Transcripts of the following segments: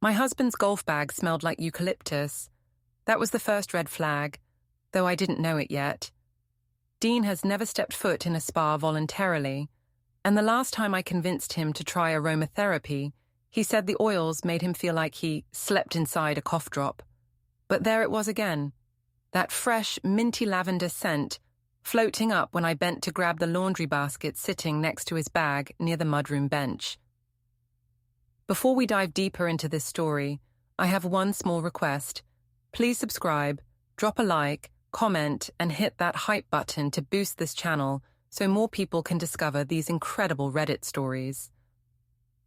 My husband's golf bag smelled like eucalyptus. That was the first red flag, though I didn't know it yet. Dean has never stepped foot in a spa voluntarily, and the last time I convinced him to try aromatherapy, he said the oils made him feel like he slept inside a cough drop. But there it was again, that fresh, minty lavender scent floating up when I bent to grab the laundry basket sitting next to his bag near the mudroom bench. Before we dive deeper into this story, I have one small request. Please subscribe, drop a like, comment, and hit that hype button to boost this channel so more people can discover these incredible Reddit stories.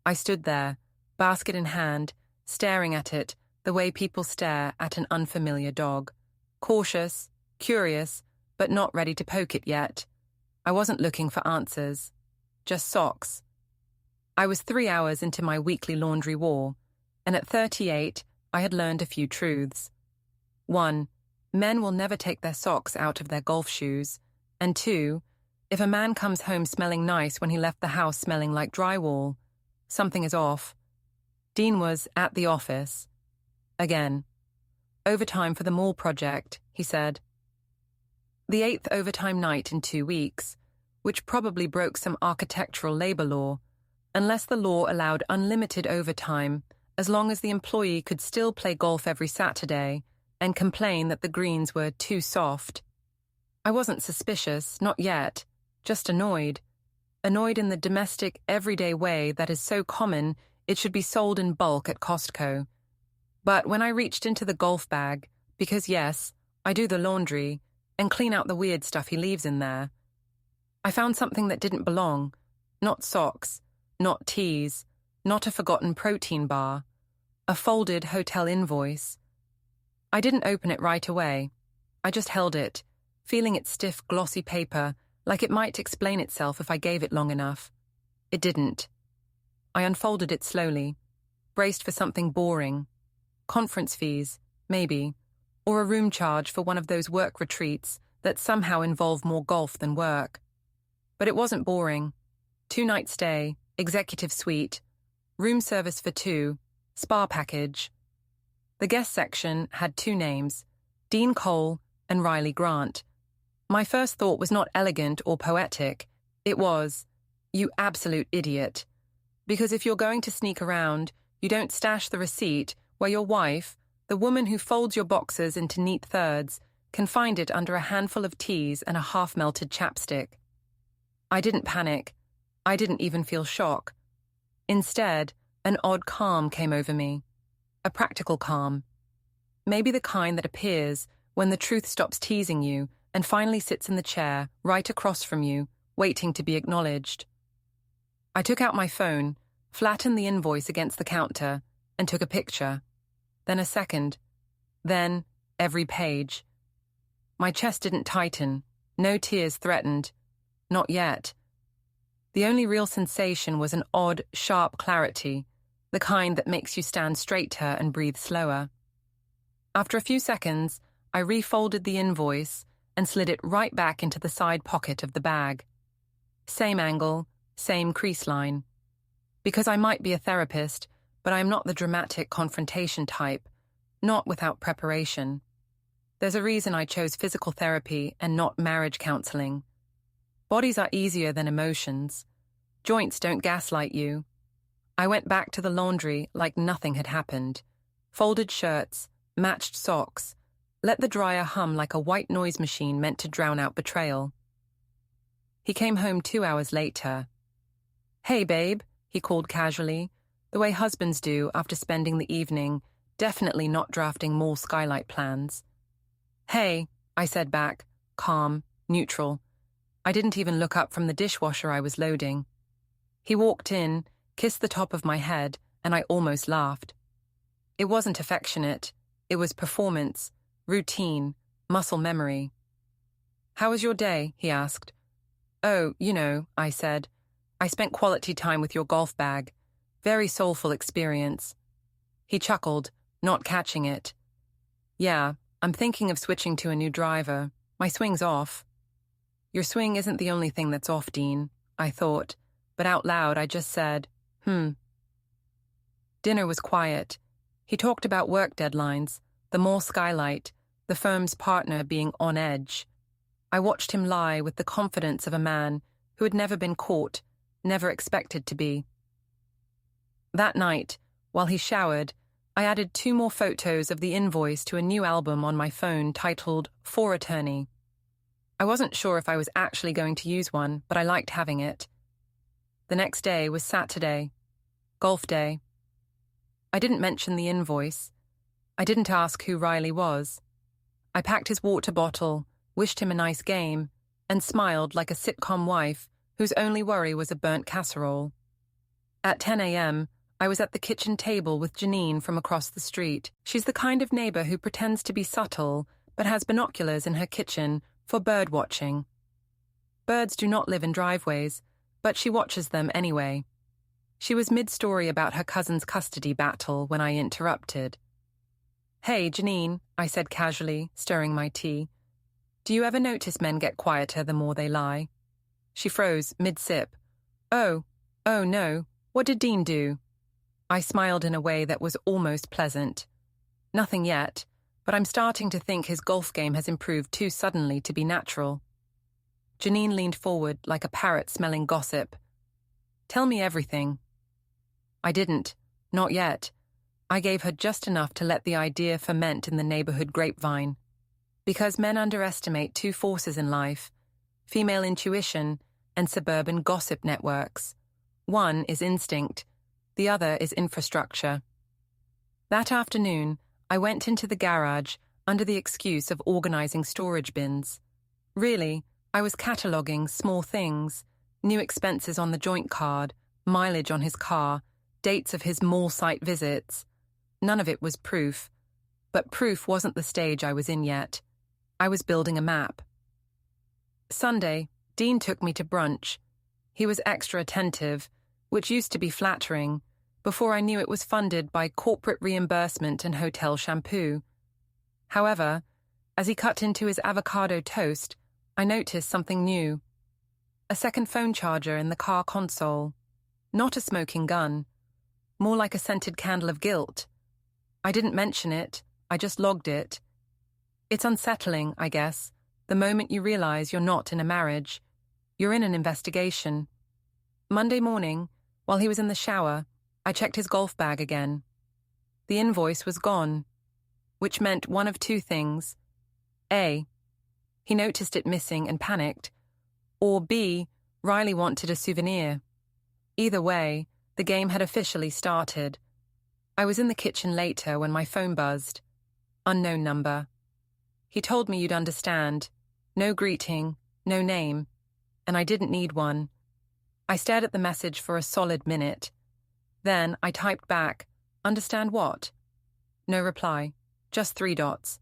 I stood there, basket in hand, staring at it the way people stare at an unfamiliar dog. Cautious, curious, but not ready to poke it yet. I wasn't looking for answers, just socks. I was 3 hours into my weekly laundry war, and at 38, I had learned a few truths. 1. Men will never take their socks out of their golf shoes. And 2, if a man comes home smelling nice when he left the house smelling like drywall, something is off. Dean was at the office. Again. Overtime for the mall project, he said. The 8th overtime night in 2 weeks, which probably broke some architectural labor law, unless the law allowed unlimited overtime as long as the employee could still play golf every Saturday and complain that the greens were too soft. I wasn't suspicious, not yet, just annoyed. Annoyed in the domestic, everyday way that is so common it should be sold in bulk at Costco. But when I reached into the golf bag, because yes, I do the laundry, and clean out the weird stuff he leaves in there, I found something that didn't belong. Not socks, not teas, not a forgotten protein bar, a folded hotel invoice. I didn't open it right away. I just held it, feeling its stiff, glossy paper, like it might explain itself if I gave it long enough. It didn't. I unfolded it slowly, braced for something boring. Conference fees, maybe, or a room charge for one of those work retreats that somehow involve more golf than work. But it wasn't boring. 2-night stay, executive suite, room service for 2, spa package. The guest section had 2 names, Dean Cole and Riley Grant. My first thought was not elegant or poetic. It was, you absolute idiot. Because if you're going to sneak around, you don't stash the receipt where your wife, the woman who folds your boxes into neat thirds, can find it under a handful of teas and a half-melted chapstick. I didn't panic. I didn't even feel shock. Instead, an odd calm came over me. A practical calm. Maybe the kind that appears when the truth stops teasing you and finally sits in the chair right across from you, waiting to be acknowledged. I took out my phone, flattened the invoice against the counter, and took a picture. Then a second. Then every page. My chest didn't tighten. No tears threatened. Not yet. The only real sensation was an odd, sharp clarity, the kind that makes you stand straighter and breathe slower. After a few seconds, I refolded the invoice and slid it right back into the side pocket of the bag. Same angle, same crease line. Because I might be a therapist, but I am not the dramatic confrontation type, not without preparation. There's a reason I chose physical therapy and not marriage counseling. Bodies are easier than emotions. Joints don't gaslight you. I went back to the laundry like nothing had happened. Folded shirts, matched socks, let the dryer hum like a white noise machine meant to drown out betrayal. He came home 2 hours later. "Hey, babe," he called casually, the way husbands do after spending the evening, definitely not drafting mall skylight plans. "Hey," I said back, calm, neutral. I didn't even look up from the dishwasher I was loading. He walked in, kissed the top of my head, and I almost laughed. It wasn't affectionate. It was performance, routine, muscle memory. "How was your day?" he asked. "Oh, I said. "I spent quality time with your golf bag. Very soulful experience." He chuckled, not catching it. "Yeah, I'm thinking of switching to a new driver. My swing's off." "Your swing isn't the only thing that's off, Dean," I thought, but out loud I just said, Dinner was quiet. He talked about work deadlines, the mall skylight, the firm's partner being on edge. I watched him lie with the confidence of a man who had never been caught, never expected to be. That night, while he showered, I added 2 more photos of the invoice to a new album on my phone titled For Attorney. I wasn't sure if I was actually going to use one, but I liked having it. The next day was Saturday, golf day. I didn't mention the invoice. I didn't ask who Riley was. I packed his water bottle, wished him a nice game, and smiled like a sitcom wife whose only worry was a burnt casserole. At 10 a.m., I was at the kitchen table with Janine from across the street. She's the kind of neighbor who pretends to be subtle, but has binoculars in her kitchen for bird watching. Birds do not live in driveways, but she watches them anyway. She was mid-story about her cousin's custody battle when I interrupted. "Hey, Janine," I said casually, stirring my tea. "Do you ever notice men get quieter the more they lie?" She froze mid-sip. Oh, no, what did Dean do?" I smiled in a way that was almost pleasant. "Nothing yet, but I'm starting to think his golf game has improved too suddenly to be natural." Janine leaned forward like a parrot smelling gossip. "Tell me everything." I didn't, not yet. I gave her just enough to let the idea ferment in the neighborhood grapevine. Because men underestimate 2 forces in life, female intuition and suburban gossip networks. One is instinct, the other is infrastructure. That afternoon, I went into the garage under the excuse of organizing storage bins. Really, I was cataloging small things, new expenses on the joint card, mileage on his car, dates of his mall site visits. None of it was proof, but proof wasn't the stage I was in yet. I was building a map. Sunday, Dean took me to brunch. He was extra attentive, which used to be flattering, before I knew it was funded by corporate reimbursement and hotel shampoo. However, as he cut into his avocado toast, I noticed something new. A second phone charger in the car console. Not a smoking gun. More like a scented candle of guilt. I didn't mention it, I just logged it. It's unsettling, I guess, the moment you realize you're not in a marriage. You're in an investigation. Monday morning, while he was in the shower, I checked his golf bag again. The invoice was gone, which meant one of 2 things. A, he noticed it missing and panicked, or B, Riley wanted a souvenir. Either way, the game had officially started. I was in the kitchen later when my phone buzzed. Unknown number. He told me you'd understand. No greeting, no name. And I didn't need one. I stared at the message for a solid minute. Then I typed back, "Understand what?" No reply, just 3 dots.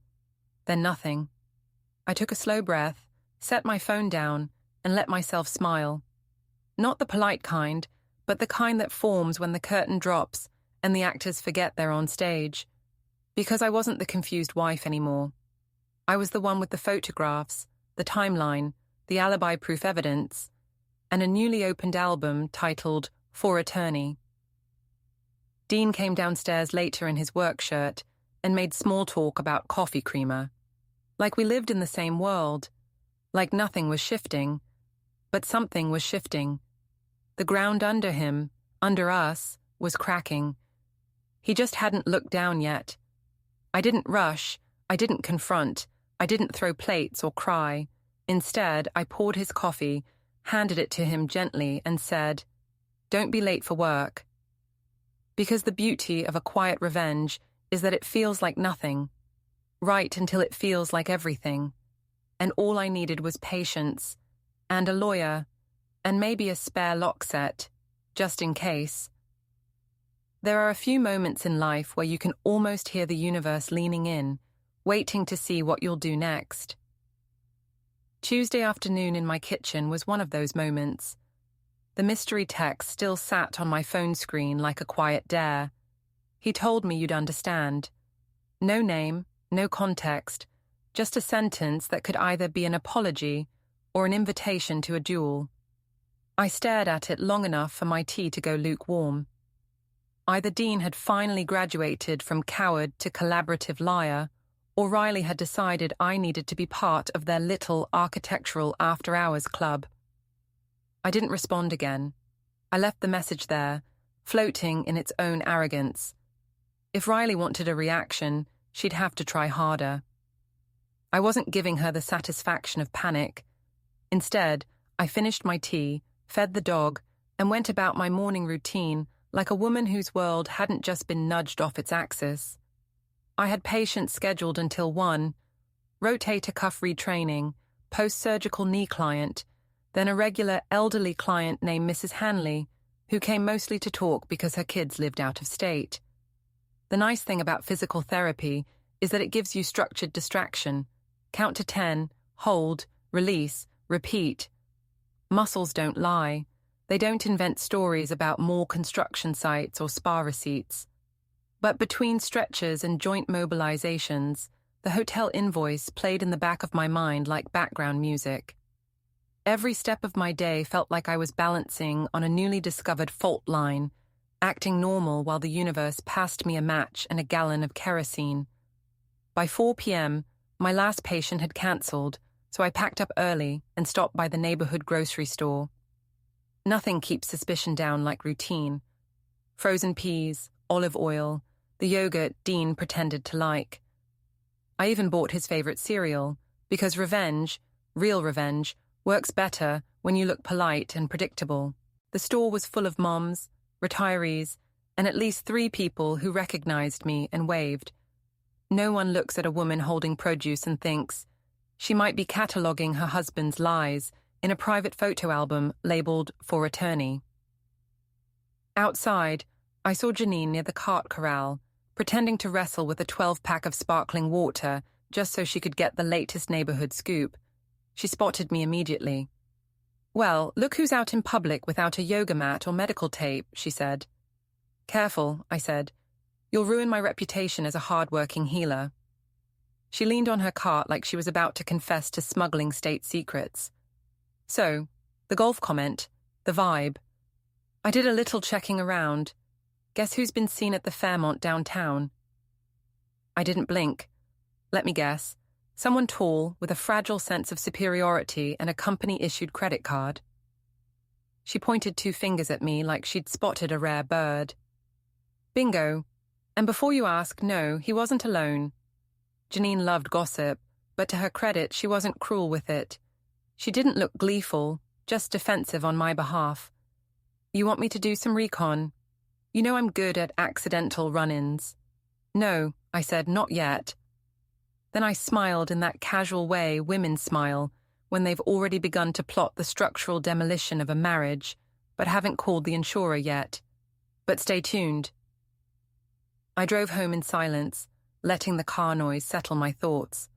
Then nothing. I took a slow breath, set my phone down, and let myself smile. Not the polite kind, but the kind that forms when the curtain drops and the actors forget they're on stage. Because I wasn't the confused wife anymore. I was the one with the photographs, the timeline, the alibi-proof evidence, and a newly opened album titled For Attorney. Dean came downstairs later in his work shirt and made small talk about coffee creamer. Like we lived in the same world. Like nothing was shifting. But something was shifting. The ground under him, under us, was cracking. He just hadn't looked down yet. I didn't rush, I didn't confront, I didn't throw plates or cry. Instead, I poured his coffee, handed it to him gently, and said, "Don't be late for work." Because the beauty of a quiet revenge is that it feels like nothing, right until it feels like everything. And all I needed was patience, and a lawyer, and maybe a spare lock set, just in case. There are a few moments in life where you can almost hear the universe leaning in, waiting to see what you'll do next. Tuesday afternoon in my kitchen was one of those moments. The mystery text still sat on my phone screen like a quiet dare. He told me you'd understand. No name, no context, just a sentence that could either be an apology or an invitation to a duel. I stared at it long enough for my tea to go lukewarm. Either Dean had finally graduated from coward to collaborative liar, or Riley had decided I needed to be part of their little architectural after-hours club. I didn't respond again. I left the message there, floating in its own arrogance. If Riley wanted a reaction, she'd have to try harder. I wasn't giving her the satisfaction of panic. Instead, I finished my tea, fed the dog, and went about my morning routine like a woman whose world hadn't just been nudged off its axis. I had patients scheduled until 1, rotator cuff retraining, post-surgical knee client, then a regular elderly client named Mrs. Hanley, who came mostly to talk because her kids lived out of state. The nice thing about physical therapy is that it gives you structured distraction. Count to 10, hold, release, repeat. Muscles don't lie. They don't invent stories about more construction sites or spa receipts. But between stretches and joint mobilizations, the hotel invoice played in the back of my mind like background music. Every step of my day felt like I was balancing on a newly discovered fault line, acting normal while the universe passed me a match and a gallon of kerosene. By 4 p.m., my last patient had cancelled, so I packed up early and stopped by the neighborhood grocery store. Nothing keeps suspicion down like routine. Frozen peas, olive oil, the yogurt Dean pretended to like. I even bought his favorite cereal, because revenge, real revenge, works better when you look polite and predictable. The store was full of moms, retirees, and at least 3 people who recognized me and waved. No one looks at a woman holding produce and thinks, she might be cataloging her husband's lies in a private photo album labeled for attorney. Outside, I saw Janine near the cart corral, pretending to wrestle with a 12-pack of sparkling water just so she could get the latest neighborhood scoop. She spotted me immediately. "Well, look who's out in public without a yoga mat or medical tape," she said. "Careful," I said. "You'll ruin my reputation as a hard-working healer." She leaned on her cart like she was about to confess to smuggling state secrets. So, the golf comment, the vibe. I did a little checking around. Guess who's been seen at the Fairmont downtown? I didn't blink. Let me guess. Someone tall, with a fragile sense of superiority and a company-issued credit card. She pointed 2 fingers at me like she'd spotted a rare bird. Bingo. And before you ask, no, he wasn't alone. Janine loved gossip, but to her credit, she wasn't cruel with it. She didn't look gleeful, just defensive on my behalf. "You want me to do some recon? You know I'm good at accidental run-ins." "No," I said, "not yet." Then I smiled in that casual way women smile when they've already begun to plot the structural demolition of a marriage, but haven't called the insurer yet. But stay tuned. I drove home in silence, letting the car noise settle my thoughts.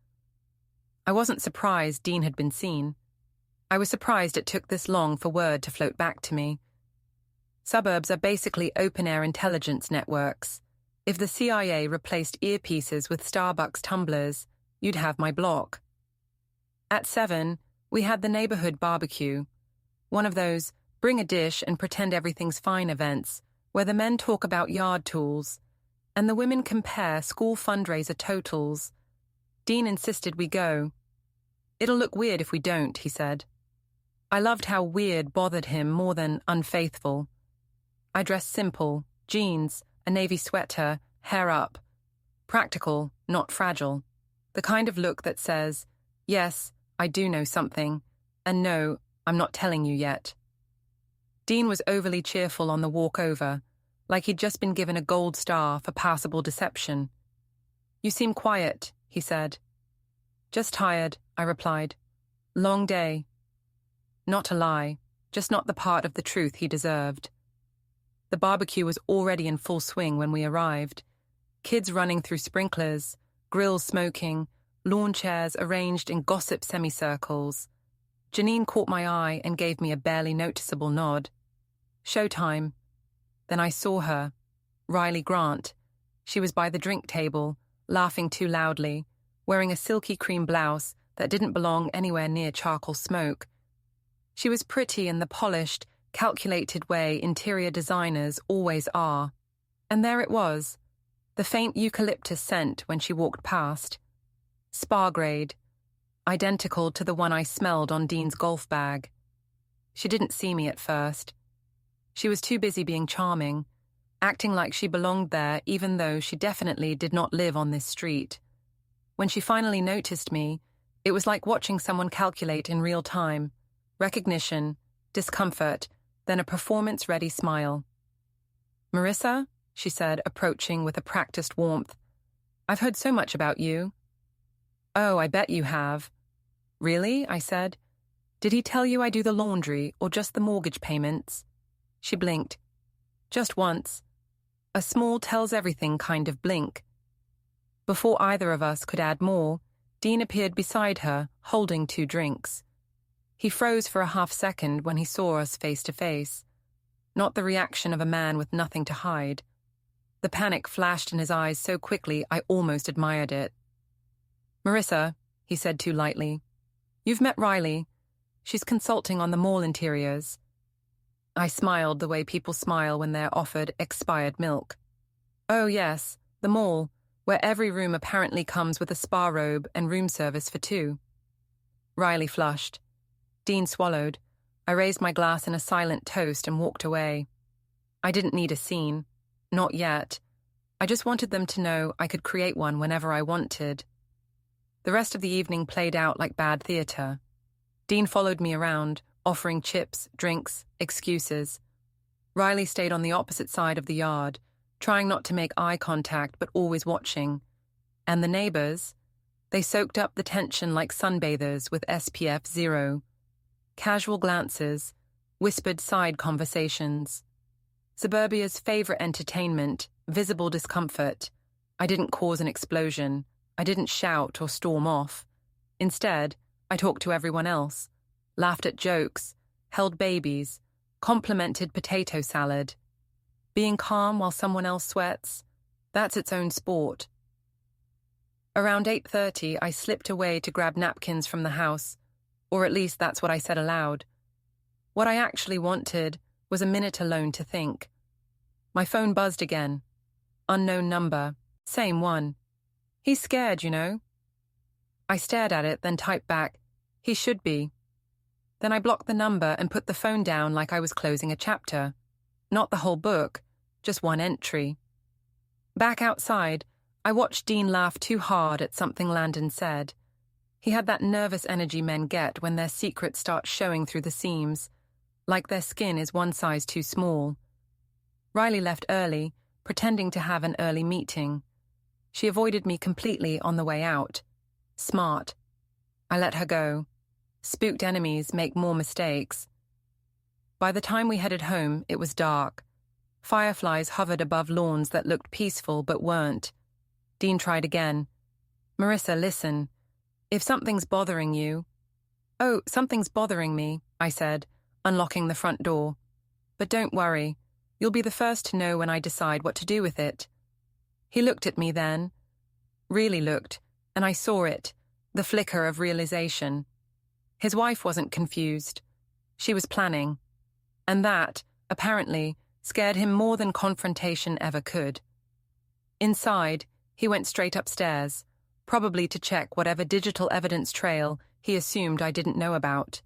I wasn't surprised Dean had been seen. I was surprised it took this long for word to float back to me. Suburbs are basically open-air intelligence networks. If the CIA replaced earpieces with Starbucks tumblers, you'd have my block. At 7, we had the neighborhood barbecue, one of those bring a dish and pretend everything's fine events, where the men talk about yard tools, and the women compare school fundraiser totals. Dean insisted we go. "It'll look weird if we don't," he said. I loved how weird bothered him more than unfaithful. I dressed simple, jeans, a navy sweater, hair up. Practical, not fragile. The kind of look that says, yes, I do know something, and no, I'm not telling you yet. Dean was overly cheerful on the walk over, like he'd just been given a gold star for passable deception. "You seem quiet," he said. "Just tired," I replied. "Long day." Not a lie, just not the part of the truth he deserved. The barbecue was already in full swing when we arrived. Kids running through sprinklers, grills smoking, lawn chairs arranged in gossip semicircles. Janine caught my eye and gave me a barely noticeable nod. Showtime. Then I saw her, Riley Grant. She was by the drink table, laughing too loudly, wearing a silky cream blouse that didn't belong anywhere near charcoal smoke. She was pretty in the polished, calculated way interior designers always are. And there it was, the faint eucalyptus scent when she walked past. Spa grade, identical to the one I smelled on Dean's golf bag. She didn't see me at first. She was too busy being charming, acting like she belonged there even though she definitely did not live on this street. When she finally noticed me, it was like watching someone calculate in real time. Recognition, discomfort, then a performance-ready smile. "Marissa?" she said, approaching with a practiced warmth. "I've heard so much about you." "Oh, I bet you have." "Really?" I said. "Did he tell you I do the laundry or just the mortgage payments?" She blinked. "Just once." A small tells-everything kind of blink. Before either of us could add more, Dean appeared beside her, holding 2 drinks. He froze for a half-second when he saw us face to face. Not the reaction of a man with nothing to hide. The panic flashed in his eyes so quickly I almost admired it. "Marissa," he said too lightly, "you've met Riley. She's consulting on the mall interiors." I smiled the way people smile when they're offered expired milk. "Oh yes, the mall, where every room apparently comes with a spa robe and room service for 2. Riley flushed. Dean swallowed. I raised my glass in a silent toast and walked away. I didn't need a scene. Not yet. I just wanted them to know I could create one whenever I wanted. The rest of the evening played out like bad theater. Dean followed me around, offering chips, drinks, excuses. Riley stayed on the opposite side of the yard, trying not to make eye contact but always watching. And the neighbors? They soaked up the tension like sunbathers with SPF 0. Casual glances, whispered side conversations. Suburbia's favorite entertainment, visible discomfort. I didn't cause an explosion. I didn't shout or storm off. Instead, I talked to everyone else, laughed at jokes, held babies, complimented potato salad. Being calm while someone else sweats, that's its own sport. Around 8:30, I slipped away to grab napkins from the house, or at least that's what I said aloud. What I actually wanted was a minute alone to think. My phone buzzed again. Unknown number, same one. "He's scared, you know." I stared at it, then typed back, "He should be." Then I blocked the number and put the phone down like I was closing a chapter. Not the whole book, just one entry. Back outside, I watched Dean laugh too hard at something Landon said. He had that nervous energy men get when their secrets start showing through the seams, like their skin is one size too small. Riley left early, pretending to have an early meeting. She avoided me completely on the way out. Smart. I let her go. Spooked enemies make more mistakes. By the time we headed home, it was dark. Fireflies hovered above lawns that looked peaceful but weren't. Dean tried again. "Marissa, listen. If something's bothering you—" "Oh, something's bothering me," I said, unlocking the front door. "But don't worry. You'll be the first to know when I decide what to do with it." He looked at me then. Really looked, and I saw it, the flicker of realization. His wife wasn't confused. She was planning. And that, apparently, scared him more than confrontation ever could. Inside, he went straight upstairs, probably to check whatever digital evidence trail he assumed I didn't know about.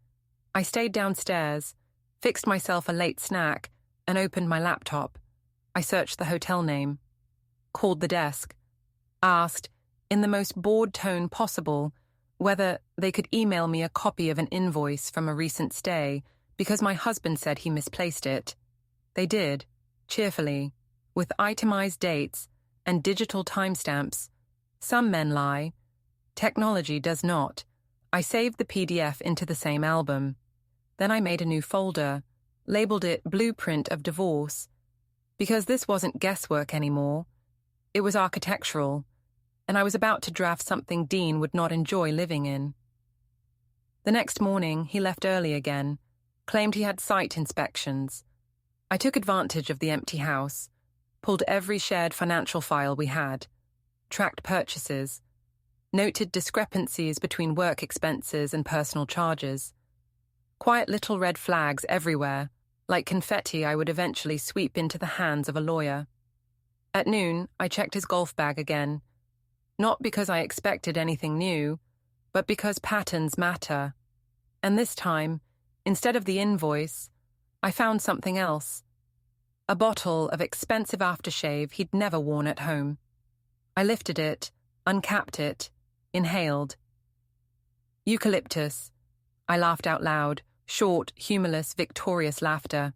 I stayed downstairs, fixed myself a late snack, and opened my laptop. I searched the hotel name, called the desk, asked, in the most bored tone possible, whether they could email me a copy of an invoice from a recent stay because my husband said he misplaced it. They did, cheerfully, with itemized dates and digital timestamps. Some men lie. Technology does not. I saved the PDF into the same album. Then I made a new folder, labeled it Blueprint of Divorce, because this wasn't guesswork anymore. It was architectural, and I was about to draft something Dean would not enjoy living in. The next morning, he left early again, claimed he had site inspections. I took advantage of the empty house, pulled every shared financial file we had, tracked purchases, noted discrepancies between work expenses and personal charges. Quiet little red flags everywhere, like confetti I would eventually sweep into the hands of a lawyer. At noon, I checked his golf bag again. Not because I expected anything new, but because patterns matter. And this time, instead of the invoice, I found something else. A bottle of expensive aftershave he'd never worn at home. I lifted it, uncapped it, inhaled. Eucalyptus. I laughed out loud, short, humorless, victorious laughter.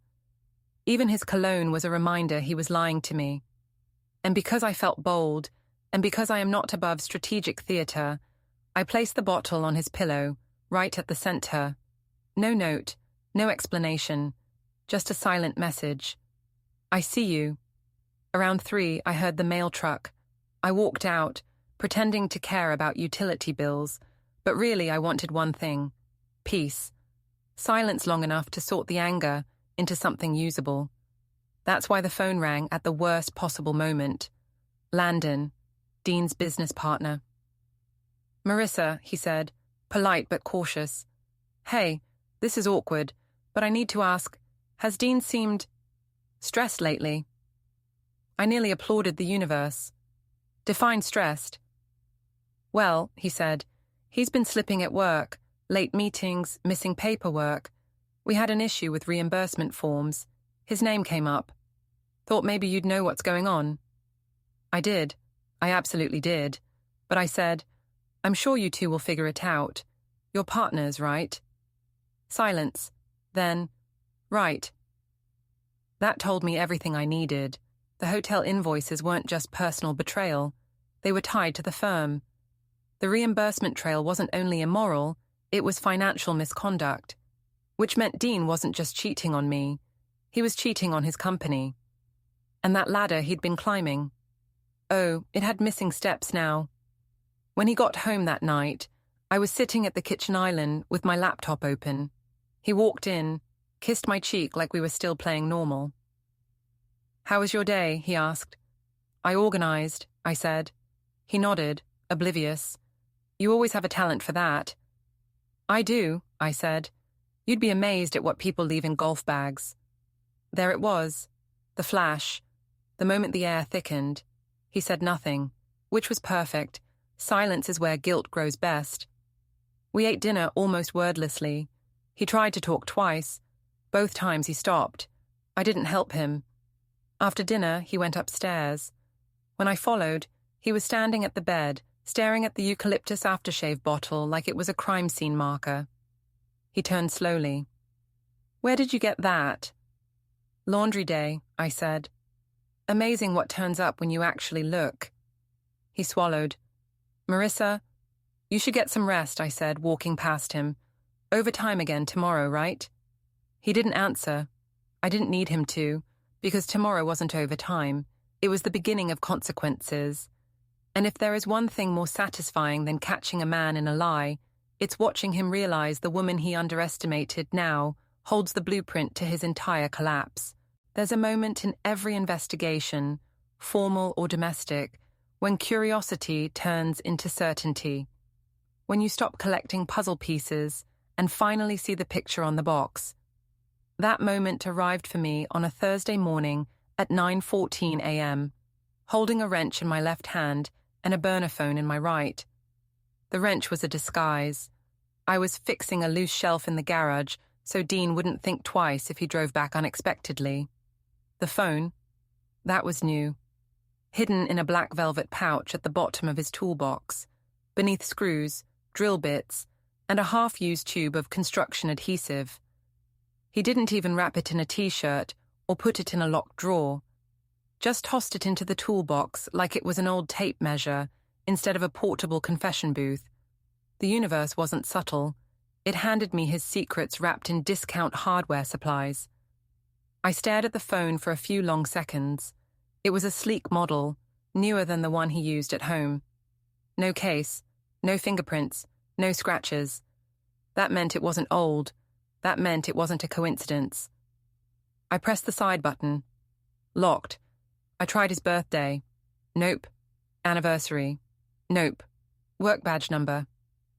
Even his cologne was a reminder he was lying to me. And because I felt bold, and because I am not above strategic theatre, I placed the bottle on his pillow, right at the center. No note, no explanation, just a silent message. I see you. Around 3, I heard the mail truck. I walked out, pretending to care about utility bills, but really I wanted one thing: peace. Silence long enough to sort the anger into something usable. That's why the phone rang at the worst possible moment. Landon, Dean's business partner. "Marissa," he said, polite but cautious. "Hey, this is awkward, but I need to ask, has Dean seemed stressed lately?" I nearly applauded the universe. Define stressed. "Well," he said, "he's been slipping at work, late meetings, missing paperwork. We had an issue with reimbursement forms. His name came up. Thought maybe you'd know what's going on." I did. I absolutely did. But I said, "I'm sure you two will figure it out. You're partners, right?" Silence. Then, "Right." That told me everything I needed. The hotel invoices weren't just personal betrayal. They were tied to the firm. The reimbursement trail wasn't only immoral, it was financial misconduct. Which meant Dean wasn't just cheating on me. He was cheating on his company. And that ladder he'd been climbing. Oh, it had missing steps now. When he got home that night, I was sitting at the kitchen island with my laptop open. He walked in, kissed my cheek like we were still playing normal. "How was your day?" he asked. "I organized," I said. He nodded, oblivious. "You always have a talent for that." "I do," I said. "You'd be amazed at what people leave in golf bags." There it was, the flash, the moment the air thickened. He said nothing, which was perfect. Silence is where guilt grows best. We ate dinner almost wordlessly. He tried to talk twice. Both times he stopped. I didn't help him. After dinner, he went upstairs. When I followed, he was standing at the bed, staring at the eucalyptus aftershave bottle like it was a crime scene marker. He turned slowly. "Where did you get that?" "Laundry day," I said. "Amazing what turns up when you actually look." He swallowed. "Marissa, you should get some rest," I said, walking past him. "Overtime again tomorrow, right?" He didn't answer. I didn't need him to, because tomorrow wasn't overtime. It was the beginning of consequences. And if there is one thing more satisfying than catching a man in a lie, it's watching him realize the woman he underestimated now holds the blueprint to his entire collapse. There's a moment in every investigation, formal or domestic, when curiosity turns into certainty. When you stop collecting puzzle pieces and finally see the picture on the box. That moment arrived for me on a Thursday morning at 9:14 a.m., holding a wrench in my left hand and a burner phone in my right. The wrench was a disguise. I was fixing a loose shelf in the garage so Dean wouldn't think twice if he drove back unexpectedly. The phone, that was new. Hidden in a black velvet pouch at the bottom of his toolbox, beneath screws, drill bits, and a half-used tube of construction adhesive. He didn't even wrap it in a t-shirt or put it in a locked drawer. Just tossed it into the toolbox like it was an old tape measure instead of a portable confession booth. The universe wasn't subtle. It handed me his secrets wrapped in discount hardware supplies. I stared at the phone for a few long seconds. It was a sleek model, newer than the one he used at home. No case, no fingerprints, no scratches. That meant it wasn't old. That meant it wasn't a coincidence. I pressed the side button. Locked. I tried his birthday. Nope. Anniversary. Nope. Work badge number.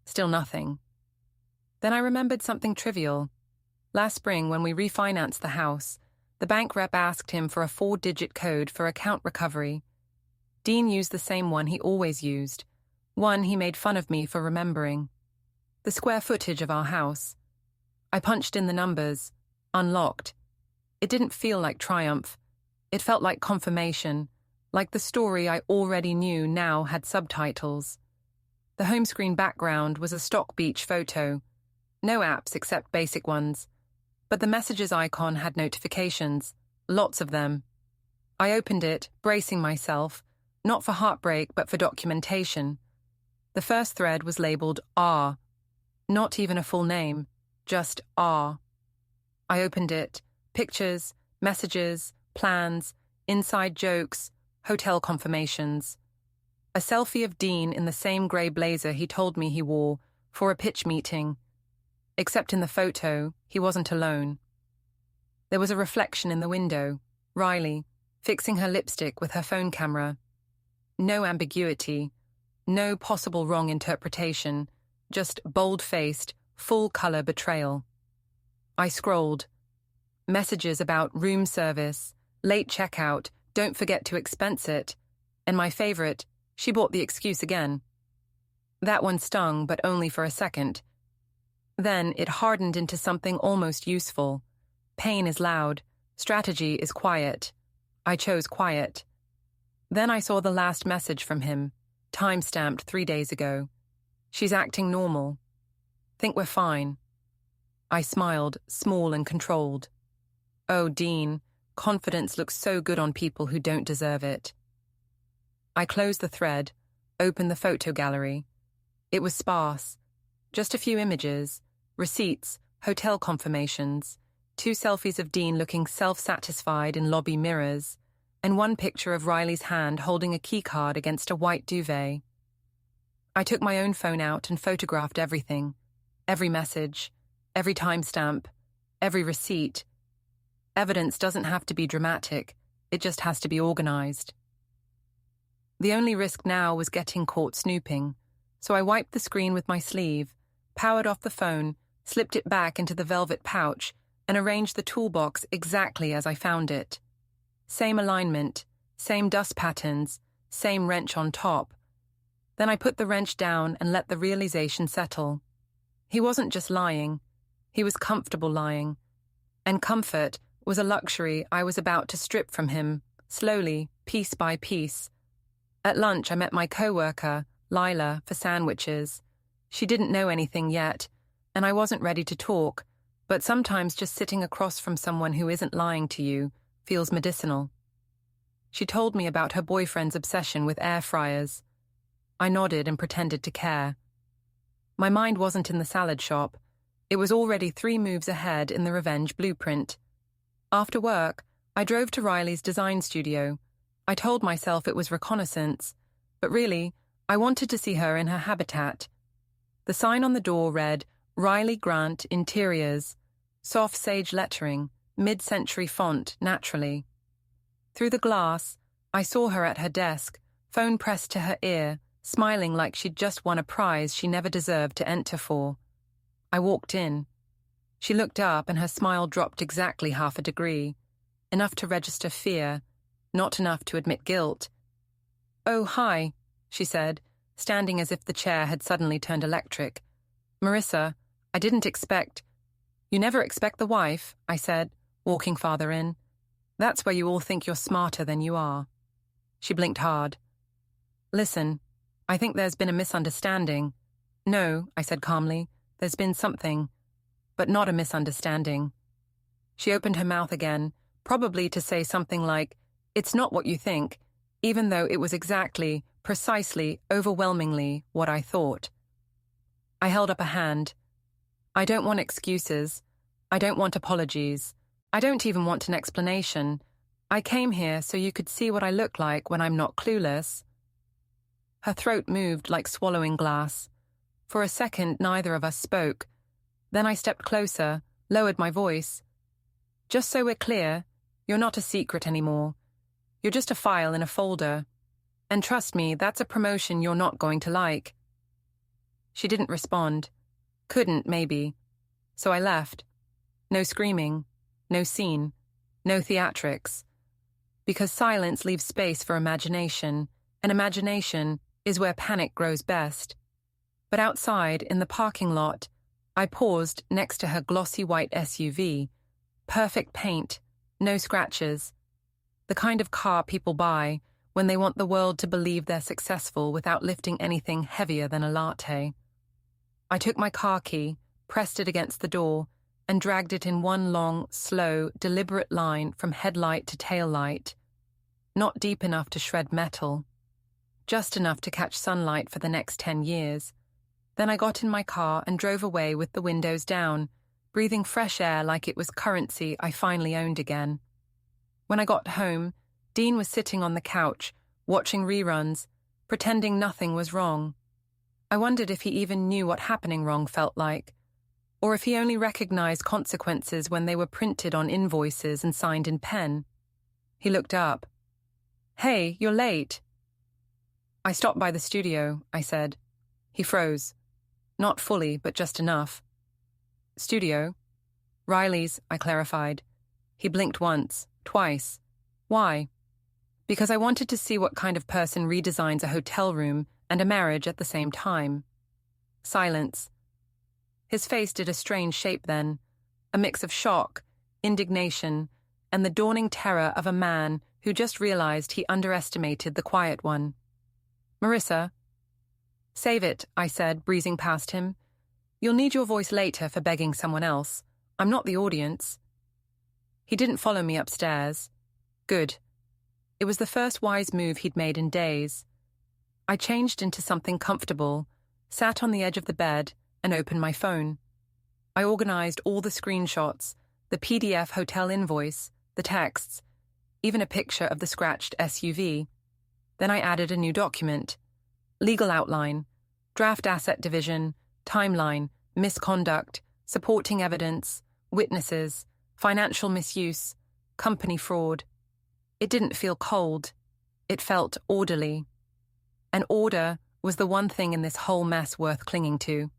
Still nothing. Then I remembered something trivial. Last spring, when we refinanced the house, The bank rep asked him for a 4-digit code for account recovery. Dean used the same one he always used, one he made fun of me for remembering. The square footage of our house. I punched in the numbers. Unlocked. It didn't feel like triumph. It felt like confirmation, like the story I already knew now had subtitles. The home screen background was a stock beach photo. No apps except basic ones. But the messages icon had notifications, lots of them. I opened it, bracing myself, not for heartbreak but for documentation. The first thread was labeled R. Not even a full name, just R. I opened it. Pictures, messages, plans, inside jokes, hotel confirmations. A selfie of Dean in the same grey blazer he told me he wore for a pitch meeting. Except in the photo, he wasn't alone. There was a reflection in the window, Riley, fixing her lipstick with her phone camera. No ambiguity, no possible wrong interpretation, just bold-faced, full-colour betrayal. I scrolled. Messages about room service, late checkout, don't forget to expense it, and my favourite, she bought the excuse again. That one stung, but only for a second. Then it hardened into something almost useful. Pain is loud, strategy is quiet. I chose quiet. Then I saw the last message from him, time-stamped 3 days ago. She's acting normal. Think we're fine. I smiled, small and controlled. Oh, Dean, confidence looks so good on people who don't deserve it. I closed the thread, opened the photo gallery. It was sparse. Just a few images, receipts, hotel confirmations, 2 selfies of Dean looking self-satisfied in lobby mirrors, and 1 picture of Riley's hand holding a keycard against a white duvet. I took my own phone out and photographed everything. Every message, every timestamp, every receipt. Evidence doesn't have to be dramatic, it just has to be organized. The only risk now was getting caught snooping, so I wiped the screen with my sleeve, powered off the phone, slipped it back into the velvet pouch, and arranged the toolbox exactly as I found it. Same alignment, same dust patterns, same wrench on top. Then I put the wrench down and let the realization settle. He wasn't just lying, he was comfortable lying. And comfort was a luxury I was about to strip from him, slowly, piece by piece. At lunch I met my co-worker, Lila, for sandwiches. She didn't know anything yet, and I wasn't ready to talk, but sometimes just sitting across from someone who isn't lying to you feels medicinal. She told me about her boyfriend's obsession with air fryers. I nodded and pretended to care. My mind wasn't in the salad shop. It was already 3 moves ahead in the revenge blueprint. After work, I drove to Riley's design studio. I told myself it was reconnaissance, but really, I wanted to see her in her habitat. The sign on the door read, Riley Grant Interiors, soft sage lettering, mid-century font, naturally. Through the glass, I saw her at her desk, phone pressed to her ear, smiling like she'd just won a prize she never deserved to enter for. I walked in. She looked up and her smile dropped exactly half a degree, enough to register fear, not enough to admit guilt. "Oh, hi," she said, standing as if the chair had suddenly turned electric. "Marissa, I didn't expect—" "You never expect the wife," I said, walking farther in. "That's where you all think you're smarter than you are." She blinked hard. "Listen, I think there's been a misunderstanding." "No," I said calmly, "there's been something, but not a misunderstanding." She opened her mouth again, probably to say something like, "It's not what you think," even though it was exactly, precisely, overwhelmingly what I thought. I held up a hand. I don't want excuses. I don't want apologies. I don't even want an explanation. I came here so you could see what I look like when I'm not clueless. Her throat moved like swallowing glass. For a second, neither of us spoke. Then I stepped closer, lowered my voice. "Just so we're clear, you're not a secret anymore. You're just a file in a folder. And trust me, that's a promotion you're not going to like." She didn't respond. Couldn't, maybe. So I left. No screaming. No scene. No theatrics. Because silence leaves space for imagination, and imagination is where panic grows best. But outside, in the parking lot, I paused next to her glossy white SUV. Perfect paint, no scratches. The kind of car people buy when they want the world to believe they're successful without lifting anything heavier than a latte. I took my car key, pressed it against the door, and dragged it in one long, slow, deliberate line from headlight to tail light. Not deep enough to shred metal. Just enough to catch sunlight for the next 10 years. Then I got in my car and drove away with the windows down, breathing fresh air like it was currency I finally owned again. When I got home, Dean was sitting on the couch, watching reruns, pretending nothing was wrong. I wondered if he even knew what happening wrong felt like, or if he only recognized consequences when they were printed on invoices and signed in pen. He looked up. "Hey, you're late." "I stopped by the studio," I said. He froze. Not fully, but just enough. "Studio?" "Riley's," I clarified. He blinked once, twice. "Why?" "Because I wanted to see what kind of person redesigns a hotel room and a marriage at the same time." Silence. His face did a strange shape then, a mix of shock, indignation, and the dawning terror of a man who just realized he underestimated the quiet one. "Marissa?" "Save it," I said, breezing past him. "You'll need your voice later for begging someone else. I'm not the audience." He didn't follow me upstairs. Good. It was the first wise move he'd made in days. I changed into something comfortable, sat on the edge of the bed, and opened my phone. I organized all the screenshots, the PDF hotel invoice, the texts, even a picture of the scratched SUV. Then I added a new document. Legal outline, draft asset division, timeline, misconduct, supporting evidence, witnesses, financial misuse, company fraud. It didn't feel cold. It felt orderly. And order was the one thing in this whole mess worth clinging to.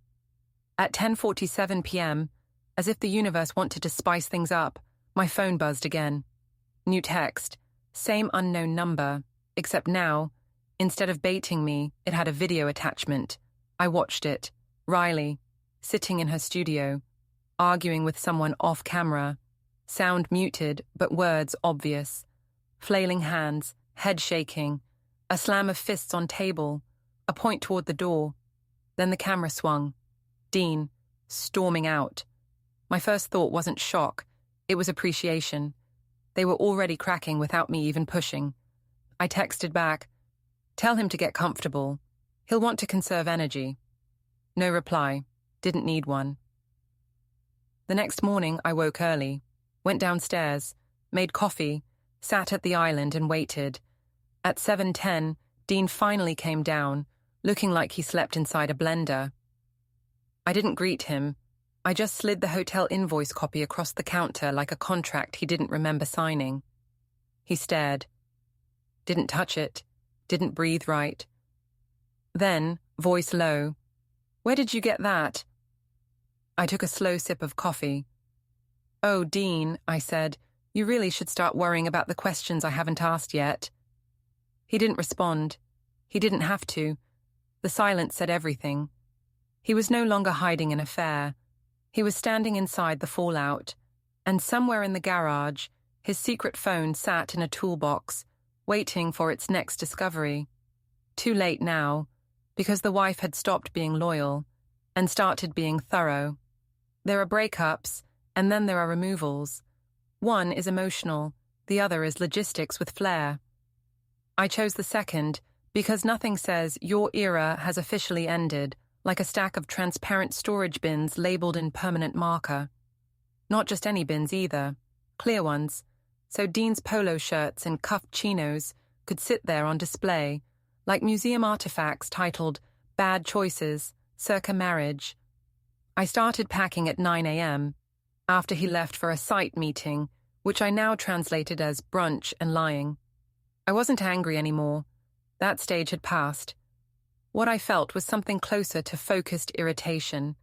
At 10:47 p.m., as if the universe wanted to spice things up, my phone buzzed again. New text, same unknown number, except now, instead of baiting me, it had a video attachment. I watched it. Riley, sitting in her studio, arguing with someone off camera. Sound muted, but words obvious. Flailing hands, head shaking, a slam of fists on table, a point toward the door. Then the camera swung. Dean, storming out. My first thought wasn't shock, it was appreciation. They were already cracking without me even pushing. I texted back, "Tell him to get comfortable. He'll want to conserve energy." No reply. Didn't need one. The next morning, I woke early, went downstairs, made coffee, sat at the island and waited. At 7:10, Dean finally came down, looking like he slept inside a blender. I didn't greet him. I just slid the hotel invoice copy across the counter like a contract he didn't remember signing. He stared. Didn't touch it. Didn't breathe right. Then, voice low, "Where did you get that?" I took a slow sip of coffee. "Oh, Dean," I said, "you really should start worrying about the questions I haven't asked yet." He didn't respond. He didn't have to. The silence said everything. He was no longer hiding an affair. He was standing inside the fallout, and somewhere in the garage, his secret phone sat in a toolbox, waiting for its next discovery. Too late now, because the wife had stopped being loyal and started being thorough. There are breakups, and then there are removals. One is emotional, the other is logistics with flair. I chose the second because nothing says your era has officially ended like a stack of transparent storage bins labeled in permanent marker. Not just any bins either, clear ones, so Dean's polo shirts and cuffed chinos could sit there on display, like museum artifacts titled Bad Choices, Circa Marriage. I started packing at 9 a.m., after he left for a site meeting, which I now translated as brunch and lying. I wasn't angry anymore. That stage had passed. What I felt was something closer to focused irritation,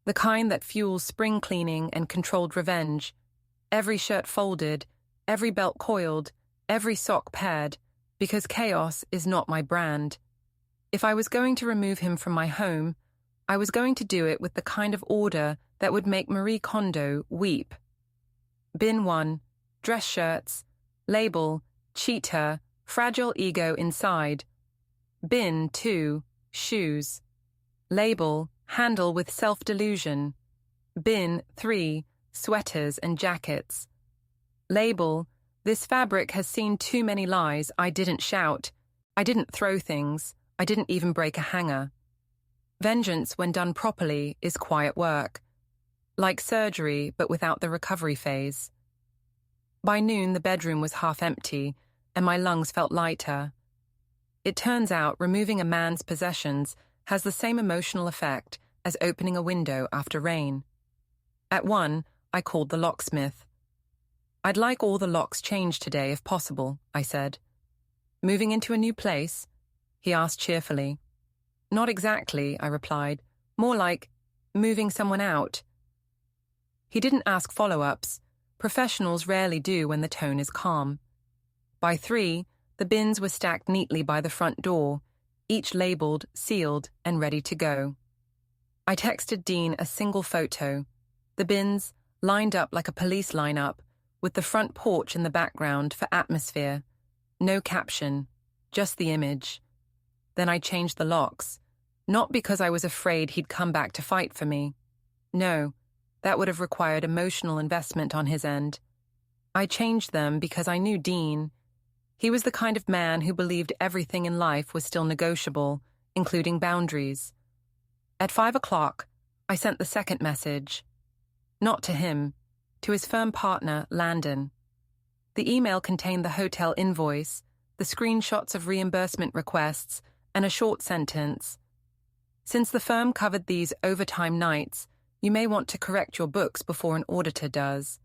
the kind that fuels spring cleaning and controlled revenge. Every shirt folded, every belt coiled, every sock paired, because chaos is not my brand. If I was going to remove him from my home, I was going to do it with the kind of order that would make Marie Kondo weep. Bin 1, dress shirts, label, cheat her, fragile ego inside. Bin 2, shoes, label, handle with self-delusion. Bin 3, sweaters and jackets. Label, this fabric has seen too many lies. I didn't shout. I didn't throw things. I didn't even break a hanger. Vengeance, when done properly, is quiet work. Like surgery, but without the recovery phase. By noon, the bedroom was half empty, and my lungs felt lighter. It turns out removing a man's possessions has the same emotional effect as opening a window after rain. At 1, I called the locksmith. I'd like all the locks changed today if possible, I said. Moving into a new place? He asked cheerfully. Not exactly, I replied. More like moving someone out. He didn't ask follow-ups. Professionals rarely do when the tone is calm. By 3, the bins were stacked neatly by the front door, each labeled, sealed, and ready to go. I texted Dean a single photo. The bins, lined up like a police lineup, with the front porch in the background for atmosphere. No caption, just the image. Then I changed the locks, not because I was afraid he'd come back to fight for me. No, that would have required emotional investment on his end. I changed them because I knew Dean. He was the kind of man who believed everything in life was still negotiable, including boundaries. At 5 o'clock, I sent the second message. Not to him, to his firm partner, Landon. The email contained the hotel invoice, the screenshots of reimbursement requests, and a short sentence. Since the firm covered these overtime nights, you may want to correct your books before an auditor does.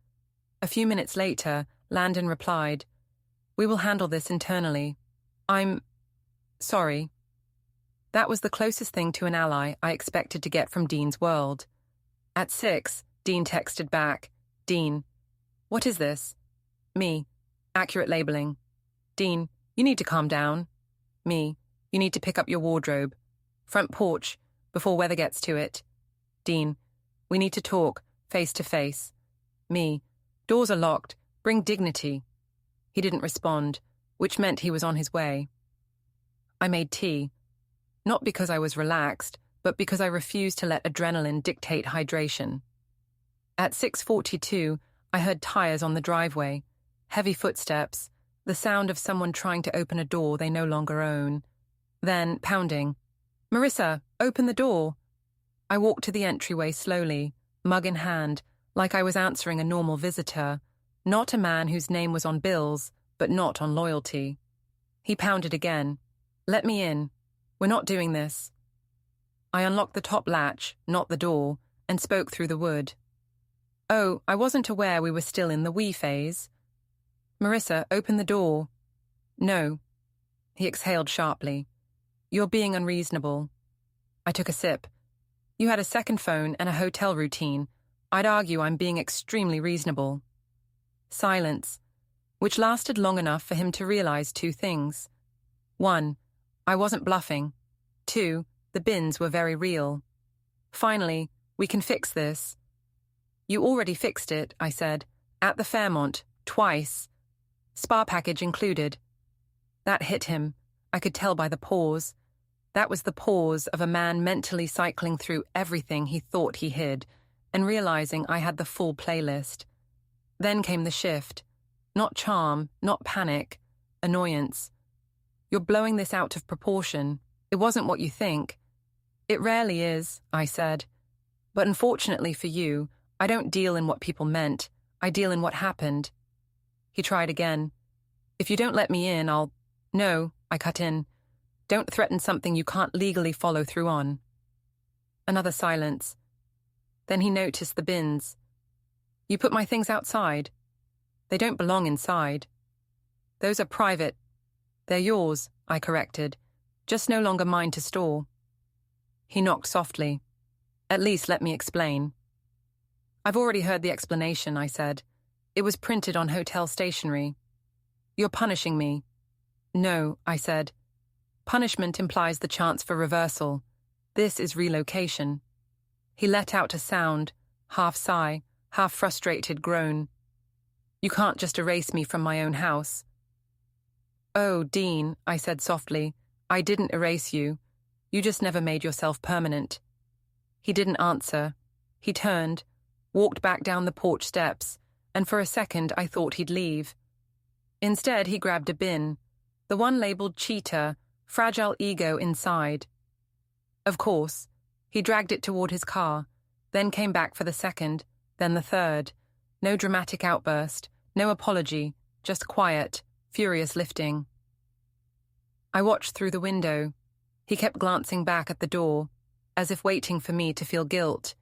A few minutes later, Landon replied, We will handle this internally. I'm sorry. That was the closest thing to an ally I expected to get from Dean's world. At 6, Dean texted back, Dean, what is this? Me, accurate labeling. Dean, you need to calm down. Me, you need to pick up your wardrobe. Front porch, before weather gets to it. Dean, we need to talk, face to face. Me, doors are locked, bring dignity. He didn't respond, which meant he was on his way. I made tea, not because I was relaxed, but because I refused to let adrenaline dictate hydration. At 6:42, I heard tires on the driveway, heavy footsteps, the sound of someone trying to open a door they no longer own. Then pounding. Marissa, open the door. I walked to the entryway slowly, mug in hand, like I was answering a normal visitor, not a man whose name was on bills, but not on loyalty. He pounded again. Let me in. We're not doing this. I unlocked the top latch, not the door, and spoke through the wood. Oh, I wasn't aware we were still in the we phase. Marissa, open the door. No. He exhaled sharply. You're being unreasonable. I took a sip. You had a second phone and a hotel routine. I'd argue I'm being extremely reasonable. Silence, which lasted long enough for him to realize 2 things. 1, I wasn't bluffing. 2, the bins were very real. Finally, we can fix this. You already fixed it, I said, at the Fairmont, twice. Spa package included. That hit him. I could tell by the pause. That was the pause of a man mentally cycling through everything he thought he hid and realizing I had the full playlist. Then came the shift. Not charm, not panic, annoyance. You're blowing this out of proportion. It wasn't what you think. It rarely is, I said. But unfortunately for you, I don't deal in what people meant. I deal in what happened. He tried again. If you don't let me in, I'll... No, I cut in. Don't threaten something you can't legally follow through on. Another silence. Then he noticed the bins. You put my things outside. They don't belong inside. Those are private. They're yours, I corrected. Just no longer mine to store. He knocked softly. At least let me explain. I've already heard the explanation, I said. It was printed on hotel stationery. "You're punishing me." "No," I said. "Punishment implies the chance for reversal. This is relocation." He let out a sound, half sigh, half frustrated groan. "You can't just erase me from my own house." "Oh, Dean," I said softly, "I didn't erase you. You just never made yourself permanent." He didn't answer. He turned, walked back down the porch steps, and for a second I thought he'd leave. Instead, he grabbed a bin, the one labeled cheetah, fragile ego inside. Of course, he dragged it toward his car, then came back for the second, then the third. No dramatic outburst, no apology, just quiet, furious lifting. I watched through the window. He kept glancing back at the door, as if waiting for me to feel guilt.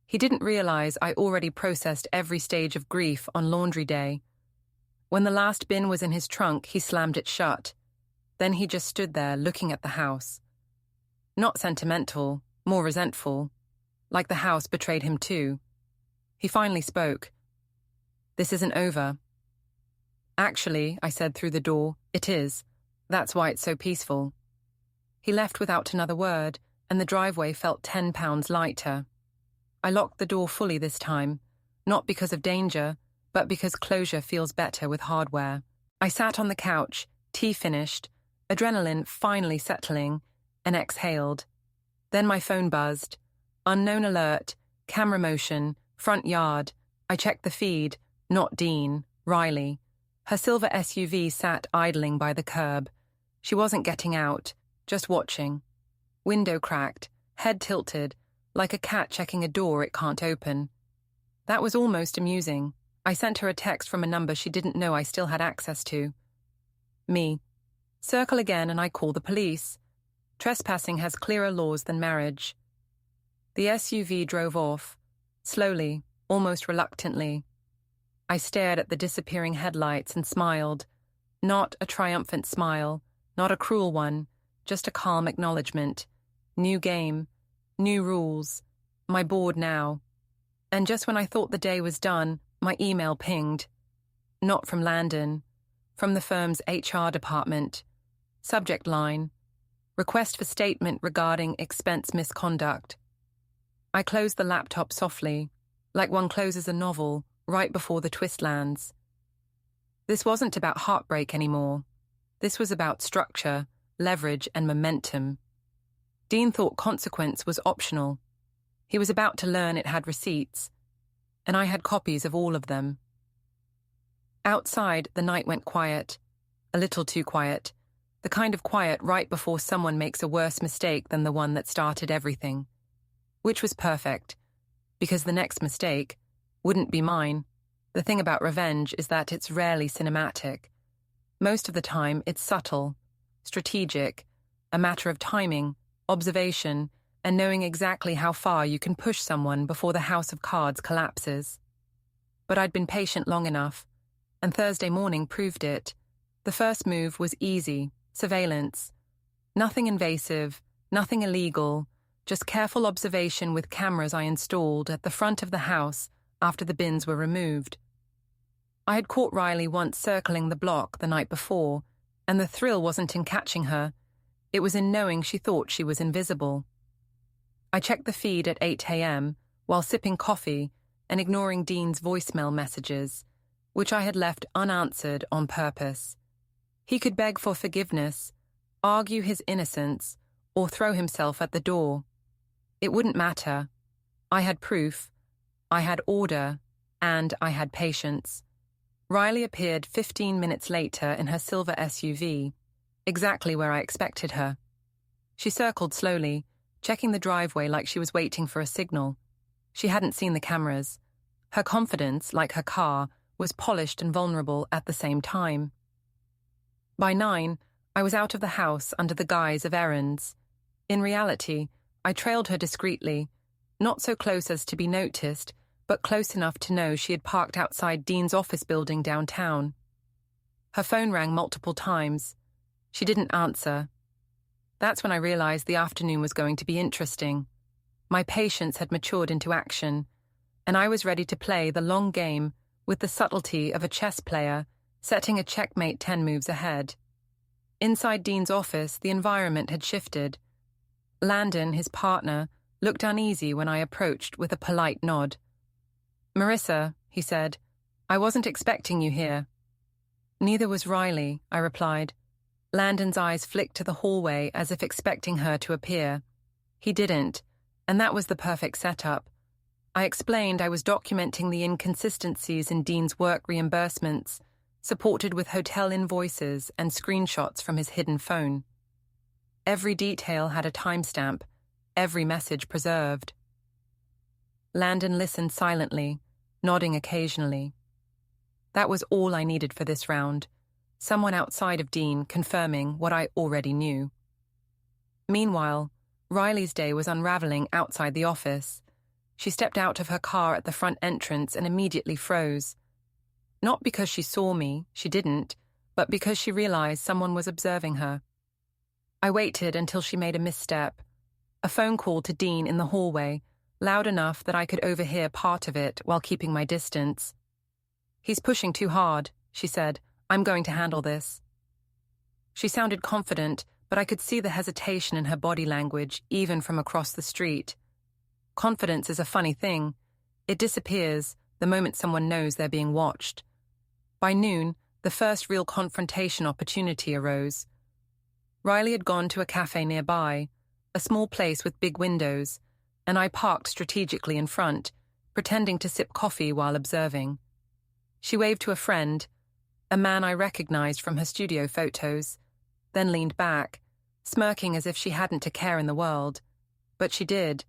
He didn't realize I already processed every stage of grief on laundry day. When the last bin was in his trunk, he slammed it shut. Then he just stood there looking at the house. Not sentimental, more resentful, like the house betrayed him too. He finally spoke. "This isn't over." "Actually," I said through the door, "it is. That's why it's so peaceful." He left without another word, and the driveway felt 10 pounds lighter. I locked the door fully this time, not because of danger, but because closure feels better with hardware. I sat on the couch, tea finished, adrenaline finally settling, and exhaled. Then my phone buzzed. Unknown alert, camera motion, front yard. I checked the feed, not Dean, Riley. Her silver SUV sat idling by the curb. She wasn't getting out, just watching. Window cracked, head tilted, like a cat checking a door it can't open. That was almost amusing. I sent her a text from a number she didn't know I still had access to. Me. Circle again and I call the police. Trespassing has clearer laws than marriage. The SUV drove off, slowly, almost reluctantly. I stared at the disappearing headlights and smiled. Not a triumphant smile, not a cruel one, just a calm acknowledgement. New game, new rules, my board now. And just when I thought the day was done, my email pinged. Not from Landon, from the firm's HR department. Subject line: request for statement regarding expense misconduct. I closed the laptop softly, like one closes a novel right before the twist lands. This wasn't about heartbreak anymore. This was about structure, leverage, and momentum. Dean thought consequence was optional. He was about to learn it had receipts, and I had copies of all of them. Outside, the night went quiet, a little too quiet, the kind of quiet right before someone makes a worse mistake than the one that started everything. Which was perfect, because the next mistake wouldn't be mine. The thing about revenge is that it's rarely cinematic. Most of the time, it's subtle, strategic, a matter of timing, observation, and knowing exactly how far you can push someone before the house of cards collapses. But I'd been patient long enough, and Thursday morning proved it. The first move was easy, surveillance. Nothing invasive, nothing illegal, just careful observation with cameras I installed at the front of the house after the bins were removed. I had caught Riley once circling the block the night before, and the thrill wasn't in catching her. It was in knowing she thought she was invisible. I checked the feed at 8 a.m. while sipping coffee and ignoring Dean's voicemail messages, which I had left unanswered on purpose. He could beg for forgiveness, argue his innocence, or throw himself at the door. It wouldn't matter. I had proof, I had order, and I had patience. Riley appeared 15 minutes later in her silver SUV, exactly where I expected her. She circled slowly, checking the driveway like she was waiting for a signal. She hadn't seen the cameras. Her confidence, like her car, was polished and vulnerable at the same time. By 9, I was out of the house under the guise of errands. In reality, I trailed her discreetly, not so close as to be noticed, but close enough to know she had parked outside Dean's office building downtown. Her phone rang multiple times. She didn't answer. That's when I realized the afternoon was going to be interesting. My patience had matured into action, and I was ready to play the long game with the subtlety of a chess player setting a checkmate 10 moves ahead. Inside Dean's office, the environment had shifted. Landon, his partner, looked uneasy when I approached with a polite nod. "Marissa," he said, "I wasn't expecting you here." "Neither was Riley," I replied. Landon's eyes flicked to the hallway as if expecting her to appear. He didn't, and that was the perfect setup. I explained I was documenting the inconsistencies in Dean's work reimbursements, supported with hotel invoices and screenshots from his hidden phone. Every detail had a timestamp, every message preserved. Landon listened silently, nodding occasionally. That was all I needed for this round, someone outside of Dean confirming what I already knew. Meanwhile, Riley's day was unraveling outside the office. She stepped out of her car at the front entrance and immediately froze. Not because she saw me, she didn't, but because she realized someone was observing her. I waited until she made a misstep. A phone call to Dean in the hallway, loud enough that I could overhear part of it while keeping my distance. "He's pushing too hard," she said. "I'm going to handle this." She sounded confident, but I could see the hesitation in her body language, even from across the street. Confidence is a funny thing. It disappears the moment someone knows they're being watched. By noon, the first real confrontation opportunity arose. Riley had gone to a cafe nearby, a small place with big windows, and I parked strategically in front, pretending to sip coffee while observing. She waved to a friend, a man I recognized from her studio photos, then leaned back, smirking as if she hadn't a care in the world. But she did.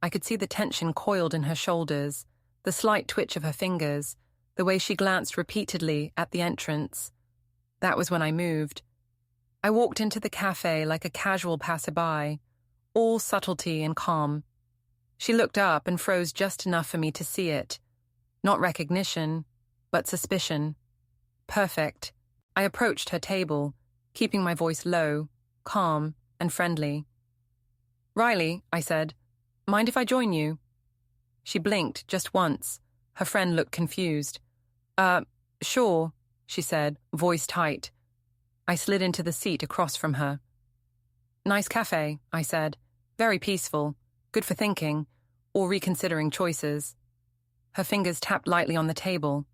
I could see the tension coiled in her shoulders, the slight twitch of her fingers, the way she glanced repeatedly at the entrance. That was when I moved. I walked into the cafe like a casual passerby, all subtlety and calm. She looked up and froze just enough for me to see it. Not recognition, but suspicion. Perfect. I approached her table, keeping my voice low, calm, and friendly. "Riley," I said, "mind if I join you?" She blinked just once. Her friend looked confused. Sure," she said, voice tight. I slid into the seat across from her. "Nice cafe," I said. "Very peaceful. Good for thinking, or reconsidering choices." Her fingers tapped lightly on the table.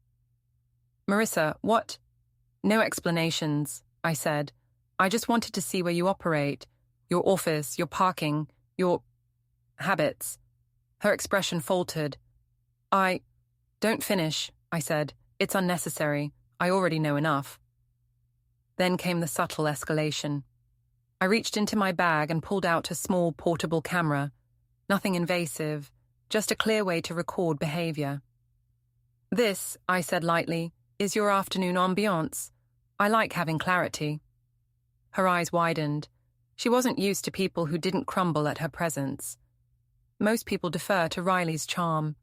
"Marissa, what?" "No explanations," I said. "I just wanted to see where you operate. Your office, your parking, your habits." Her expression faltered. Don't finish," I said. "It's unnecessary. I already know enough." Then came the subtle escalation. I reached into my bag and pulled out a small portable camera. Nothing invasive, just a clear way to record behavior. "This," I said lightly, "is your afternoon ambiance. I like having clarity." Her eyes widened. She wasn't used to people who didn't crumble at her presence. Most people defer to Riley's charm.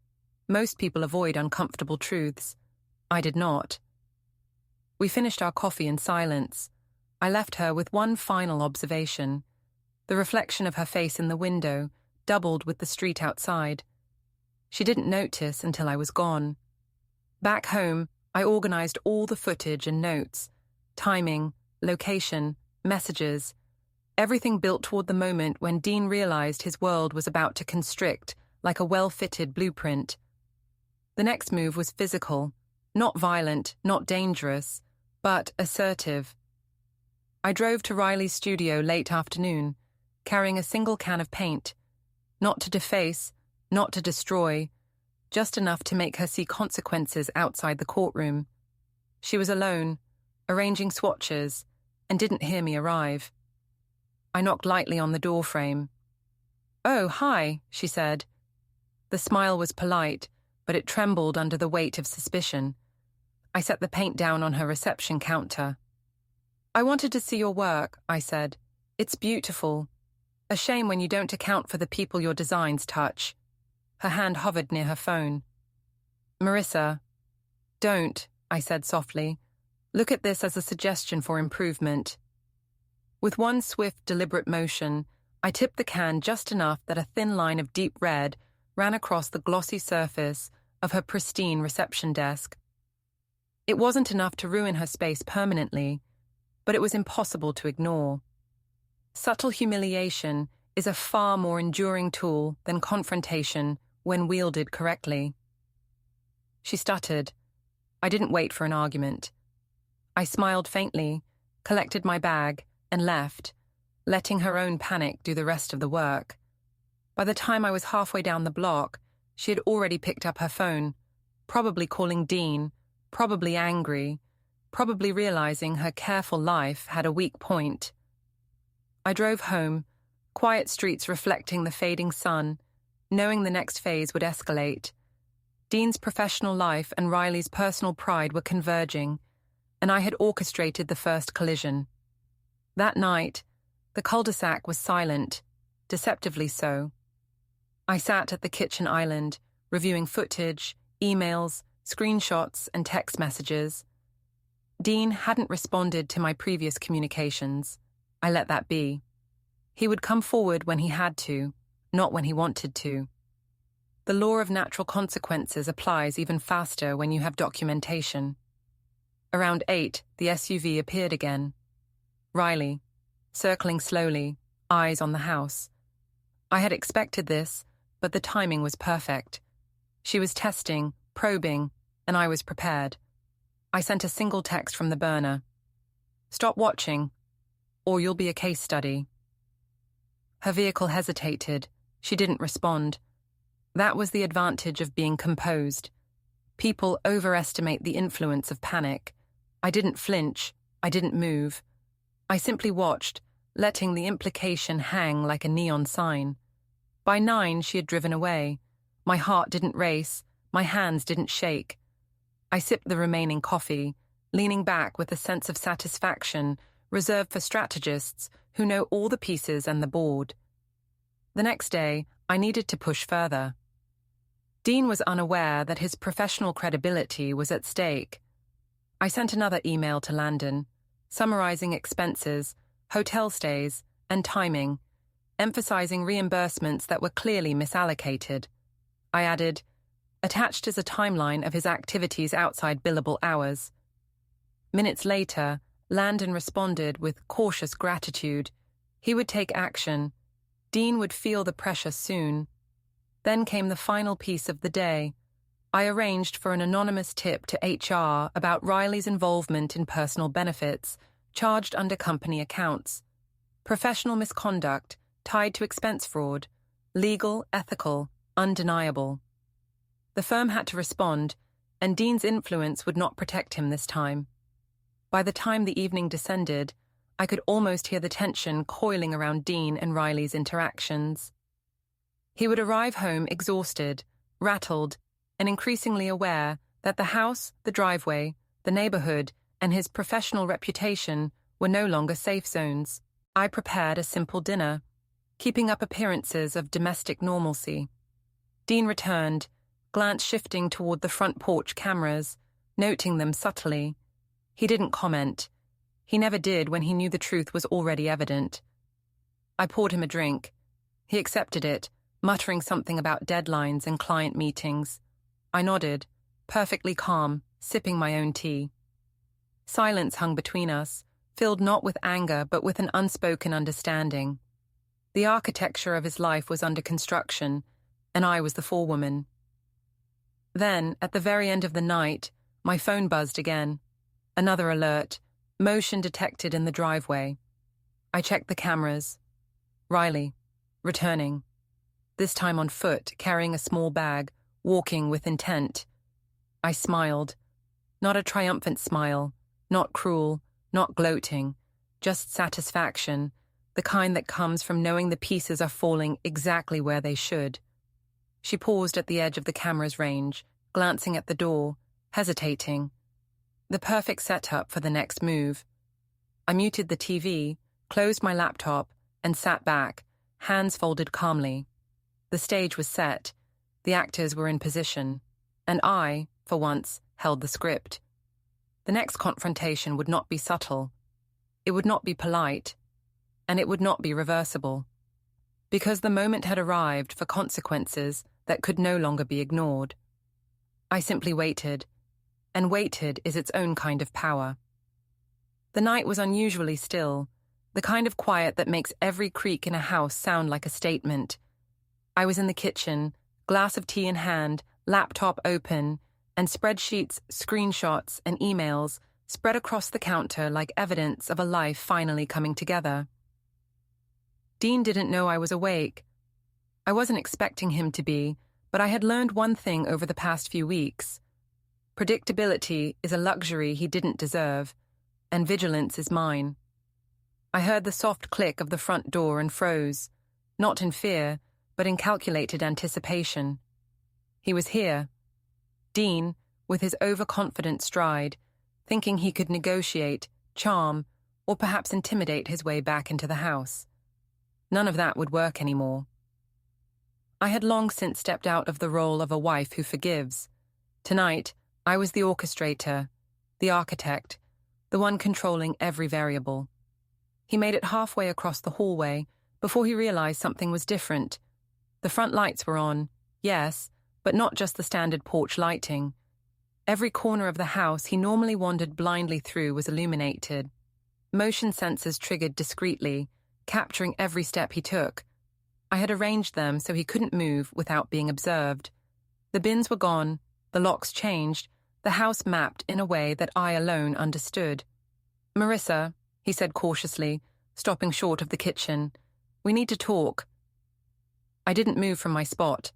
Most people avoid uncomfortable truths. I did not. We finished our coffee in silence. I left her with one final observation. The reflection of her face in the window doubled with the street outside. She didn't notice until I was gone. Back home, I organized all the footage and notes. Timing, location, messages. Everything built toward the moment when Dean realized his world was about to constrict, like a well-fitted blueprint. The next move was physical, not violent, not dangerous, but assertive. I drove to Riley's studio late afternoon, carrying a single can of paint, not to deface, not to destroy, just enough to make her see consequences outside the courtroom. She was alone, arranging swatches, and didn't hear me arrive. I knocked lightly on the doorframe. "Oh, hi," she said. The smile was polite, but it trembled under the weight of suspicion. I set the paint down on her reception counter. "I wanted to see your work," I said. "It's beautiful. A shame when you don't account for the people your designs touch." Her hand hovered near her phone. "Marissa, don't," I said softly. "Look at this as a suggestion for improvement." With one swift, deliberate motion, I tipped the can just enough that a thin line of deep red ran across the glossy surface of her pristine reception desk. It wasn't enough to ruin her space permanently, but it was impossible to ignore. Subtle humiliation is a far more enduring tool than confrontation when wielded correctly. She stuttered. I didn't wait for an argument. I smiled faintly, collected my bag, and left, letting her own panic do the rest of the work. By the time I was halfway down the block, she had already picked up her phone, probably calling Dean, probably angry, probably realizing her careful life had a weak point. I drove home, quiet streets reflecting the fading sun, knowing the next phase would escalate. Dean's professional life and Riley's personal pride were converging, and I had orchestrated the first collision. That night, the cul-de-sac was silent, deceptively so. I sat at the kitchen island, reviewing footage, emails, screenshots, and text messages. Dean hadn't responded to my previous communications. I let that be. He would come forward when he had to, not when he wanted to. The law of natural consequences applies even faster when you have documentation. Around 8, the SUV appeared again. Riley, circling slowly, eyes on the house. I had expected this, but the timing was perfect. She was testing, probing, and I was prepared. I sent a single text from the burner. Stop watching, or you'll be a case study. Her vehicle hesitated. She didn't respond. That was the advantage of being composed. People overestimate the influence of panic. I didn't flinch. I didn't move. I simply watched, letting the implication hang like a neon sign. By 9, she had driven away. My heart didn't race. My hands didn't shake. I sipped the remaining coffee, leaning back with a sense of satisfaction reserved for strategists who know all the pieces and the board. The next day, I needed to push further. Dean was unaware that his professional credibility was at stake. I sent another email to Landon, summarizing expenses, hotel stays, and timing, emphasizing reimbursements that were clearly misallocated. I added, attached is a timeline of his activities outside billable hours. Minutes later, Landon responded with cautious gratitude. He would take action. Dean would feel the pressure soon. Then came the final piece of the day. I arranged for an anonymous tip to HR about Riley's involvement in personal benefits, charged under company accounts. Professional misconduct, tied to expense fraud, legal, ethical, undeniable. The firm had to respond, and Dean's influence would not protect him this time. By the time the evening descended, I could almost hear the tension coiling around Dean and Riley's interactions. He would arrive home exhausted, rattled, and increasingly aware that the house, the driveway, the neighborhood, and his professional reputation were no longer safe zones. I prepared a simple dinner, keeping up appearances of domestic normalcy. Dean returned, glance shifting toward the front porch cameras, noting them subtly. He didn't comment. He never did when he knew the truth was already evident. I poured him a drink. He accepted it, muttering something about deadlines and client meetings. I nodded, perfectly calm, sipping my own tea. Silence hung between us, filled not with anger but with an unspoken understanding. The architecture of his life was under construction, and I was the forewoman. Then, at the very end of the night, my phone buzzed again. Another alert, motion detected in the driveway. I checked the cameras. Riley, returning. This time on foot, carrying a small bag, walking with intent. I smiled. Not a triumphant smile, not cruel, not gloating, just satisfaction, the kind that comes from knowing the pieces are falling exactly where they should. She paused at the edge of the camera's range, glancing at the door, hesitating. The perfect setup for the next move. I muted the TV, closed my laptop, and sat back, hands folded calmly. The stage was set, the actors were in position, and I, for once, held the script. The next confrontation would not be subtle. It would not be polite, and it would not be reversible, because the moment had arrived for consequences that could no longer be ignored. I simply waited, and waited is its own kind of power. The night was unusually still, the kind of quiet that makes every creak in a house sound like a statement. I was in the kitchen, glass of tea in hand, laptop open, and spreadsheets, screenshots, and emails spread across the counter like evidence of a life finally coming together. Dean didn't know I was awake. I wasn't expecting him to be, but I had learned one thing over the past few weeks. Predictability is a luxury he didn't deserve, and vigilance is mine. I heard the soft click of the front door and froze, not in fear, but in calculated anticipation. He was here. Dean, with his overconfident stride, thinking he could negotiate, charm, or perhaps intimidate his way back into the house. None of that would work anymore. I had long since stepped out of the role of a wife who forgives. Tonight, I was the orchestrator, the architect, the one controlling every variable. He made it halfway across the hallway before he realized something was different. The front lights were on, yes, but not just the standard porch lighting. Every corner of the house he normally wandered blindly through was illuminated. Motion sensors triggered discreetly, capturing every step he took. I had arranged them so he couldn't move without being observed. The bins were gone, the locks changed, the house mapped in a way that I alone understood. "Marissa," he said cautiously, stopping short of the kitchen, "we need to talk." I didn't move from my spot.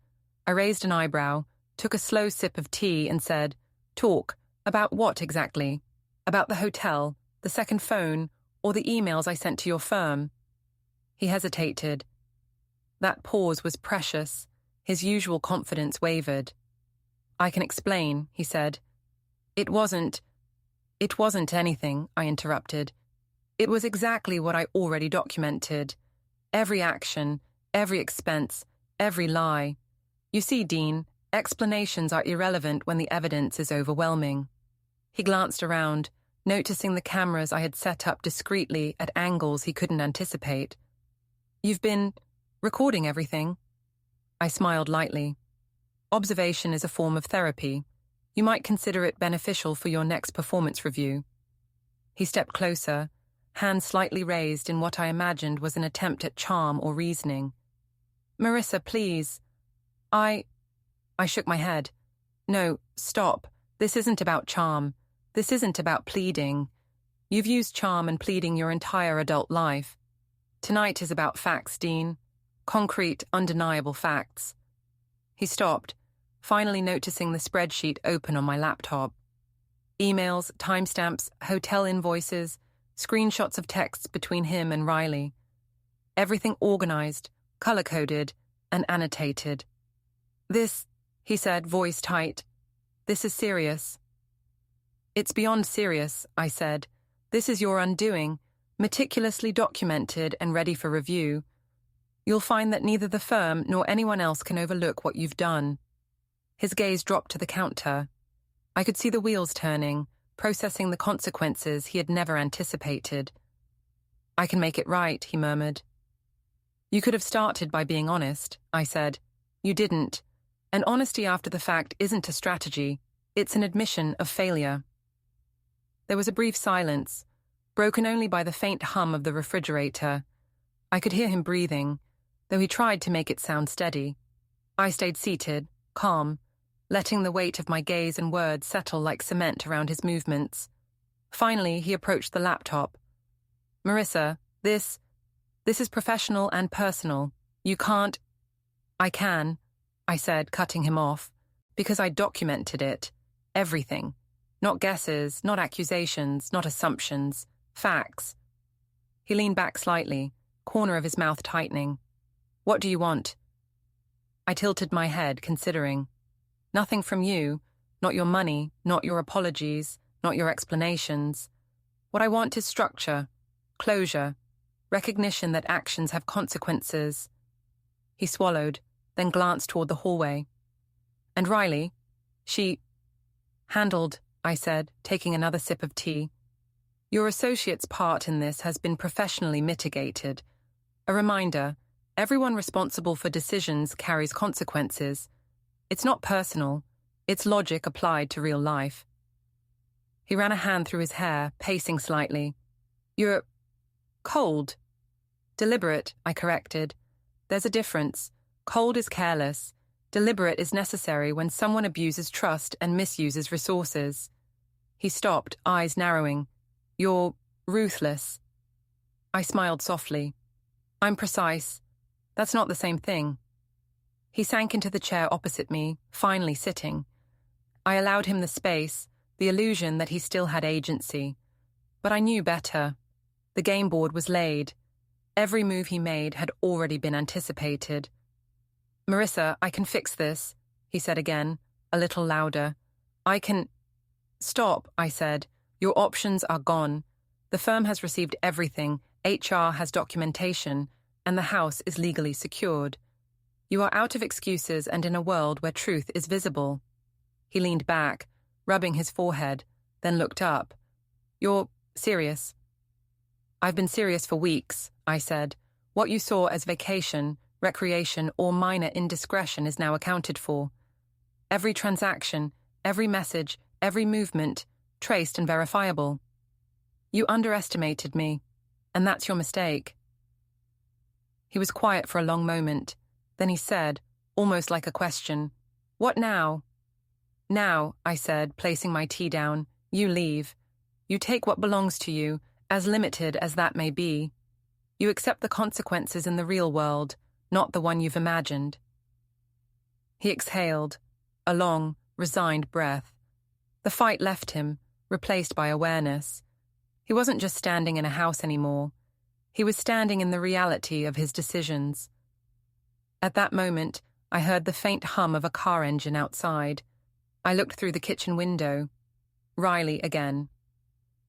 I raised an eyebrow, took a slow sip of tea and said, "Talk? About what exactly? About the hotel, the second phone, or the emails I sent to your firm?" He hesitated. That pause was precious. His usual confidence wavered. "I can explain," he said. It wasn't anything," I interrupted. "It was exactly what I already documented. Every action, every expense, every lie. You see, Dean, explanations are irrelevant when the evidence is overwhelming." He glanced around, noticing the cameras I had set up discreetly at angles he couldn't anticipate. "You've been recording everything?" I smiled lightly. "Observation is a form of therapy. You might consider it beneficial for your next performance review." He stepped closer, hand slightly raised in what I imagined was an attempt at charm or reasoning. "Marissa, please." I shook my head. "No, stop. This isn't about charm. This isn't about pleading. You've used charm and pleading your entire adult life. Tonight is about facts, Dean. Concrete, undeniable facts." He stopped, finally noticing the spreadsheet open on my laptop. Emails, timestamps, hotel invoices, screenshots of texts between him and Riley. Everything organized, color-coded, and annotated. "This," he said, voice tight, "this is serious." "It's beyond serious," I said. "This is your undoing, meticulously documented and ready for review. You'll find that neither the firm nor anyone else can overlook what you've done." His gaze dropped to the counter. I could see the wheels turning, processing the consequences he had never anticipated. "I can make it right," he murmured. "You could have started by being honest," I said. "You didn't. And honesty after the fact isn't a strategy. It's an admission of failure." There was a brief silence, broken only by the faint hum of the refrigerator. I could hear him breathing, though he tried to make it sound steady. I stayed seated, calm, letting the weight of my gaze and words settle like cement around his movements. Finally, he approached the laptop. "Marissa, this is professional and personal. You can't—" "I can," I said, cutting him off, "because I documented it. Everything. Not guesses, not accusations, not assumptions. Facts." He leaned back slightly, corner of his mouth tightening. "What do you want?" I tilted my head, considering. "Nothing from you, not your money, not your apologies, not your explanations. What I want is structure, closure, recognition that actions have consequences." He swallowed, then glanced toward the hallway. "And Riley? She—" "Handled," I said, taking another sip of tea. "Your associate's part in this has been professionally mitigated. A reminder, everyone responsible for decisions carries consequences. It's not personal. It's logic applied to real life. He ran a hand through his hair, pacing slightly. You're cold. Deliberate, I corrected. There's a difference. Cold is careless. Deliberate is necessary when someone abuses trust and misuses resources. He stopped, eyes narrowing. You're ruthless. I smiled softly. I'm precise. That's not the same thing. He sank into the chair opposite me, finally sitting. I allowed him the space, the illusion that he still had agency. But I knew better. The game board was laid. Every move he made had already been anticipated. Marissa, I can fix this, he said again, a little louder. I can... Stop, I said. Your options are gone. The firm has received everything, HR has documentation, and the house is legally secured. You are out of excuses and in a world where truth is visible. He leaned back, rubbing his forehead, then looked up. You're serious? I've been serious for weeks, I said. What you saw as vacation, recreation, or minor indiscretion is now accounted for. Every transaction, every message, every movement, traced and verifiable. You underestimated me, and that's your mistake. He was quiet for a long moment. Then he said, almost like a question, What now? Now, I said, placing my tea down, you leave. You take what belongs to you, as limited as that may be. You accept the consequences in the real world, not the one you've imagined. He exhaled, a long, resigned breath. The fight left him, replaced by awareness. He wasn't just standing in a house anymore. He was standing in the reality of his decisions. At that moment, I heard the faint hum of a car engine outside. I looked through the kitchen window. Riley again.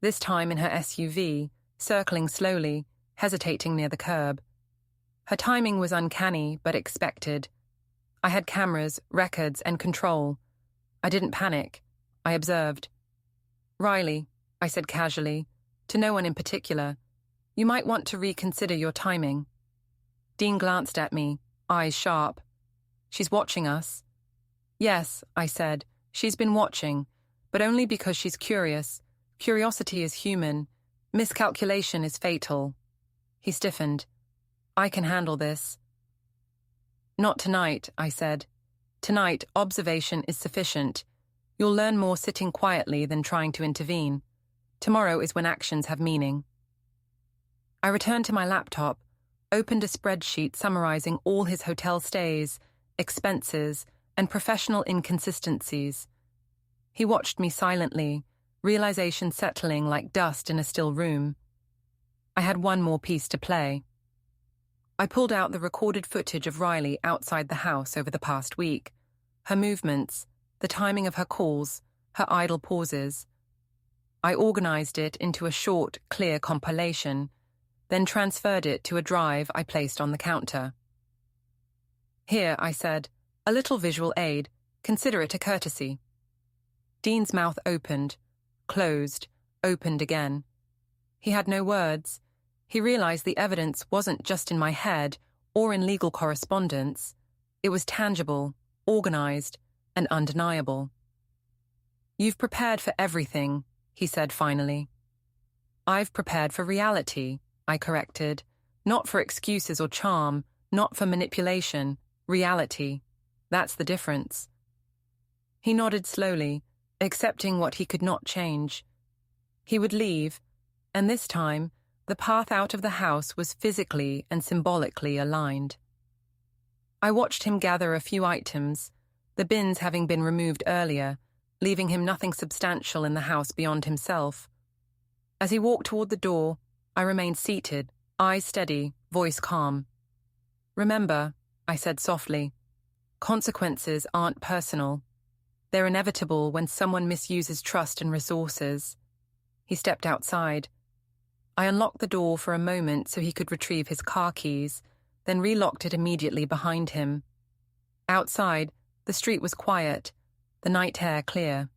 This time in her SUV, circling slowly, hesitating near the curb. Her timing was uncanny, but expected. I had cameras, records, and control. I didn't panic. I observed. Riley, I said casually, to no one in particular, you might want to reconsider your timing. Dean glanced at me, eyes sharp. She's watching us. Yes, I said, she's been watching, but only because she's curious. Curiosity is human. Miscalculation is fatal. He stiffened. I can handle this. Not tonight, I said. Tonight, observation is sufficient. You'll learn more sitting quietly than trying to intervene. Tomorrow is when actions have meaning. I returned to my laptop, opened a spreadsheet summarizing all his hotel stays, expenses, and professional inconsistencies. He watched me silently, realization settling like dust in a still room. I had one more piece to play. I pulled out the recorded footage of Riley outside the house over the past week. Her movements, the timing of her calls, her idle pauses. I organized it into a short, clear compilation, then transferred it to a drive I placed on the counter. Here, I said, a little visual aid. Consider it a courtesy. Dean's mouth opened, closed, opened again. He had no words. He realized the evidence wasn't just in my head or in legal correspondence. It was tangible, organized, and undeniable. You've prepared for everything, he said finally. I've prepared for reality, I corrected. Not for excuses or charm, not for manipulation, reality. That's the difference. He nodded slowly, accepting what he could not change. He would leave, and this time, the path out of the house was physically and symbolically aligned. I watched him gather a few items, the bins having been removed earlier, leaving him nothing substantial in the house beyond himself. As he walked toward the door, I remained seated, eyes steady, voice calm. Remember, I said softly, consequences aren't personal. They're inevitable when someone misuses trust and resources. He stepped outside. I unlocked the door for a moment so he could retrieve his car keys, then relocked it immediately behind him. Outside, the street was quiet, the night air clear.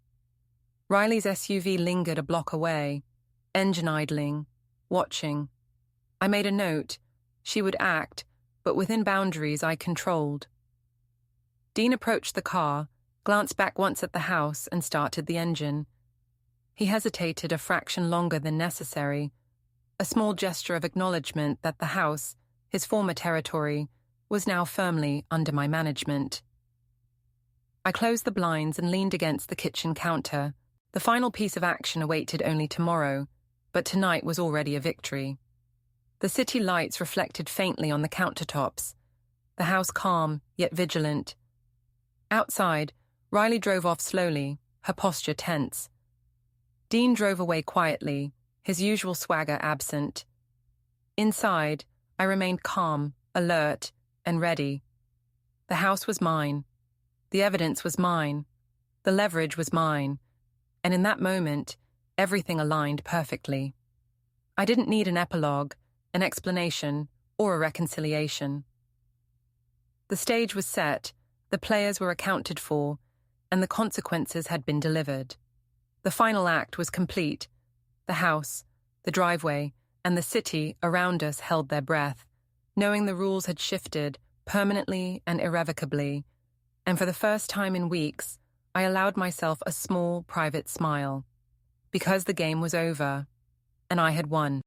Riley's SUV lingered a block away, engine idling, watching. I made a note. She would act, but within boundaries I controlled. Dean approached the car, glanced back once at the house and started the engine. He hesitated a fraction longer than necessary, a small gesture of acknowledgement that the house, his former territory, was now firmly under my management. I closed the blinds and leaned against the kitchen counter. The final piece of action awaited only tomorrow, but tonight was already a victory. The city lights reflected faintly on the countertops, the house calm yet vigilant. Outside, Riley drove off slowly, her posture tense. Dean drove away quietly, his usual swagger absent. Inside, I remained calm, alert, and ready. The house was mine. The evidence was mine. The leverage was mine. And in that moment, everything aligned perfectly. I didn't need an epilogue, an explanation, or a reconciliation. The stage was set, the players were accounted for, and the consequences had been delivered. The final act was complete. The house, the driveway, and the city around us held their breath, knowing the rules had shifted permanently and irrevocably, and for the first time in weeks, I allowed myself a small, private smile, because the game was over, and I had won.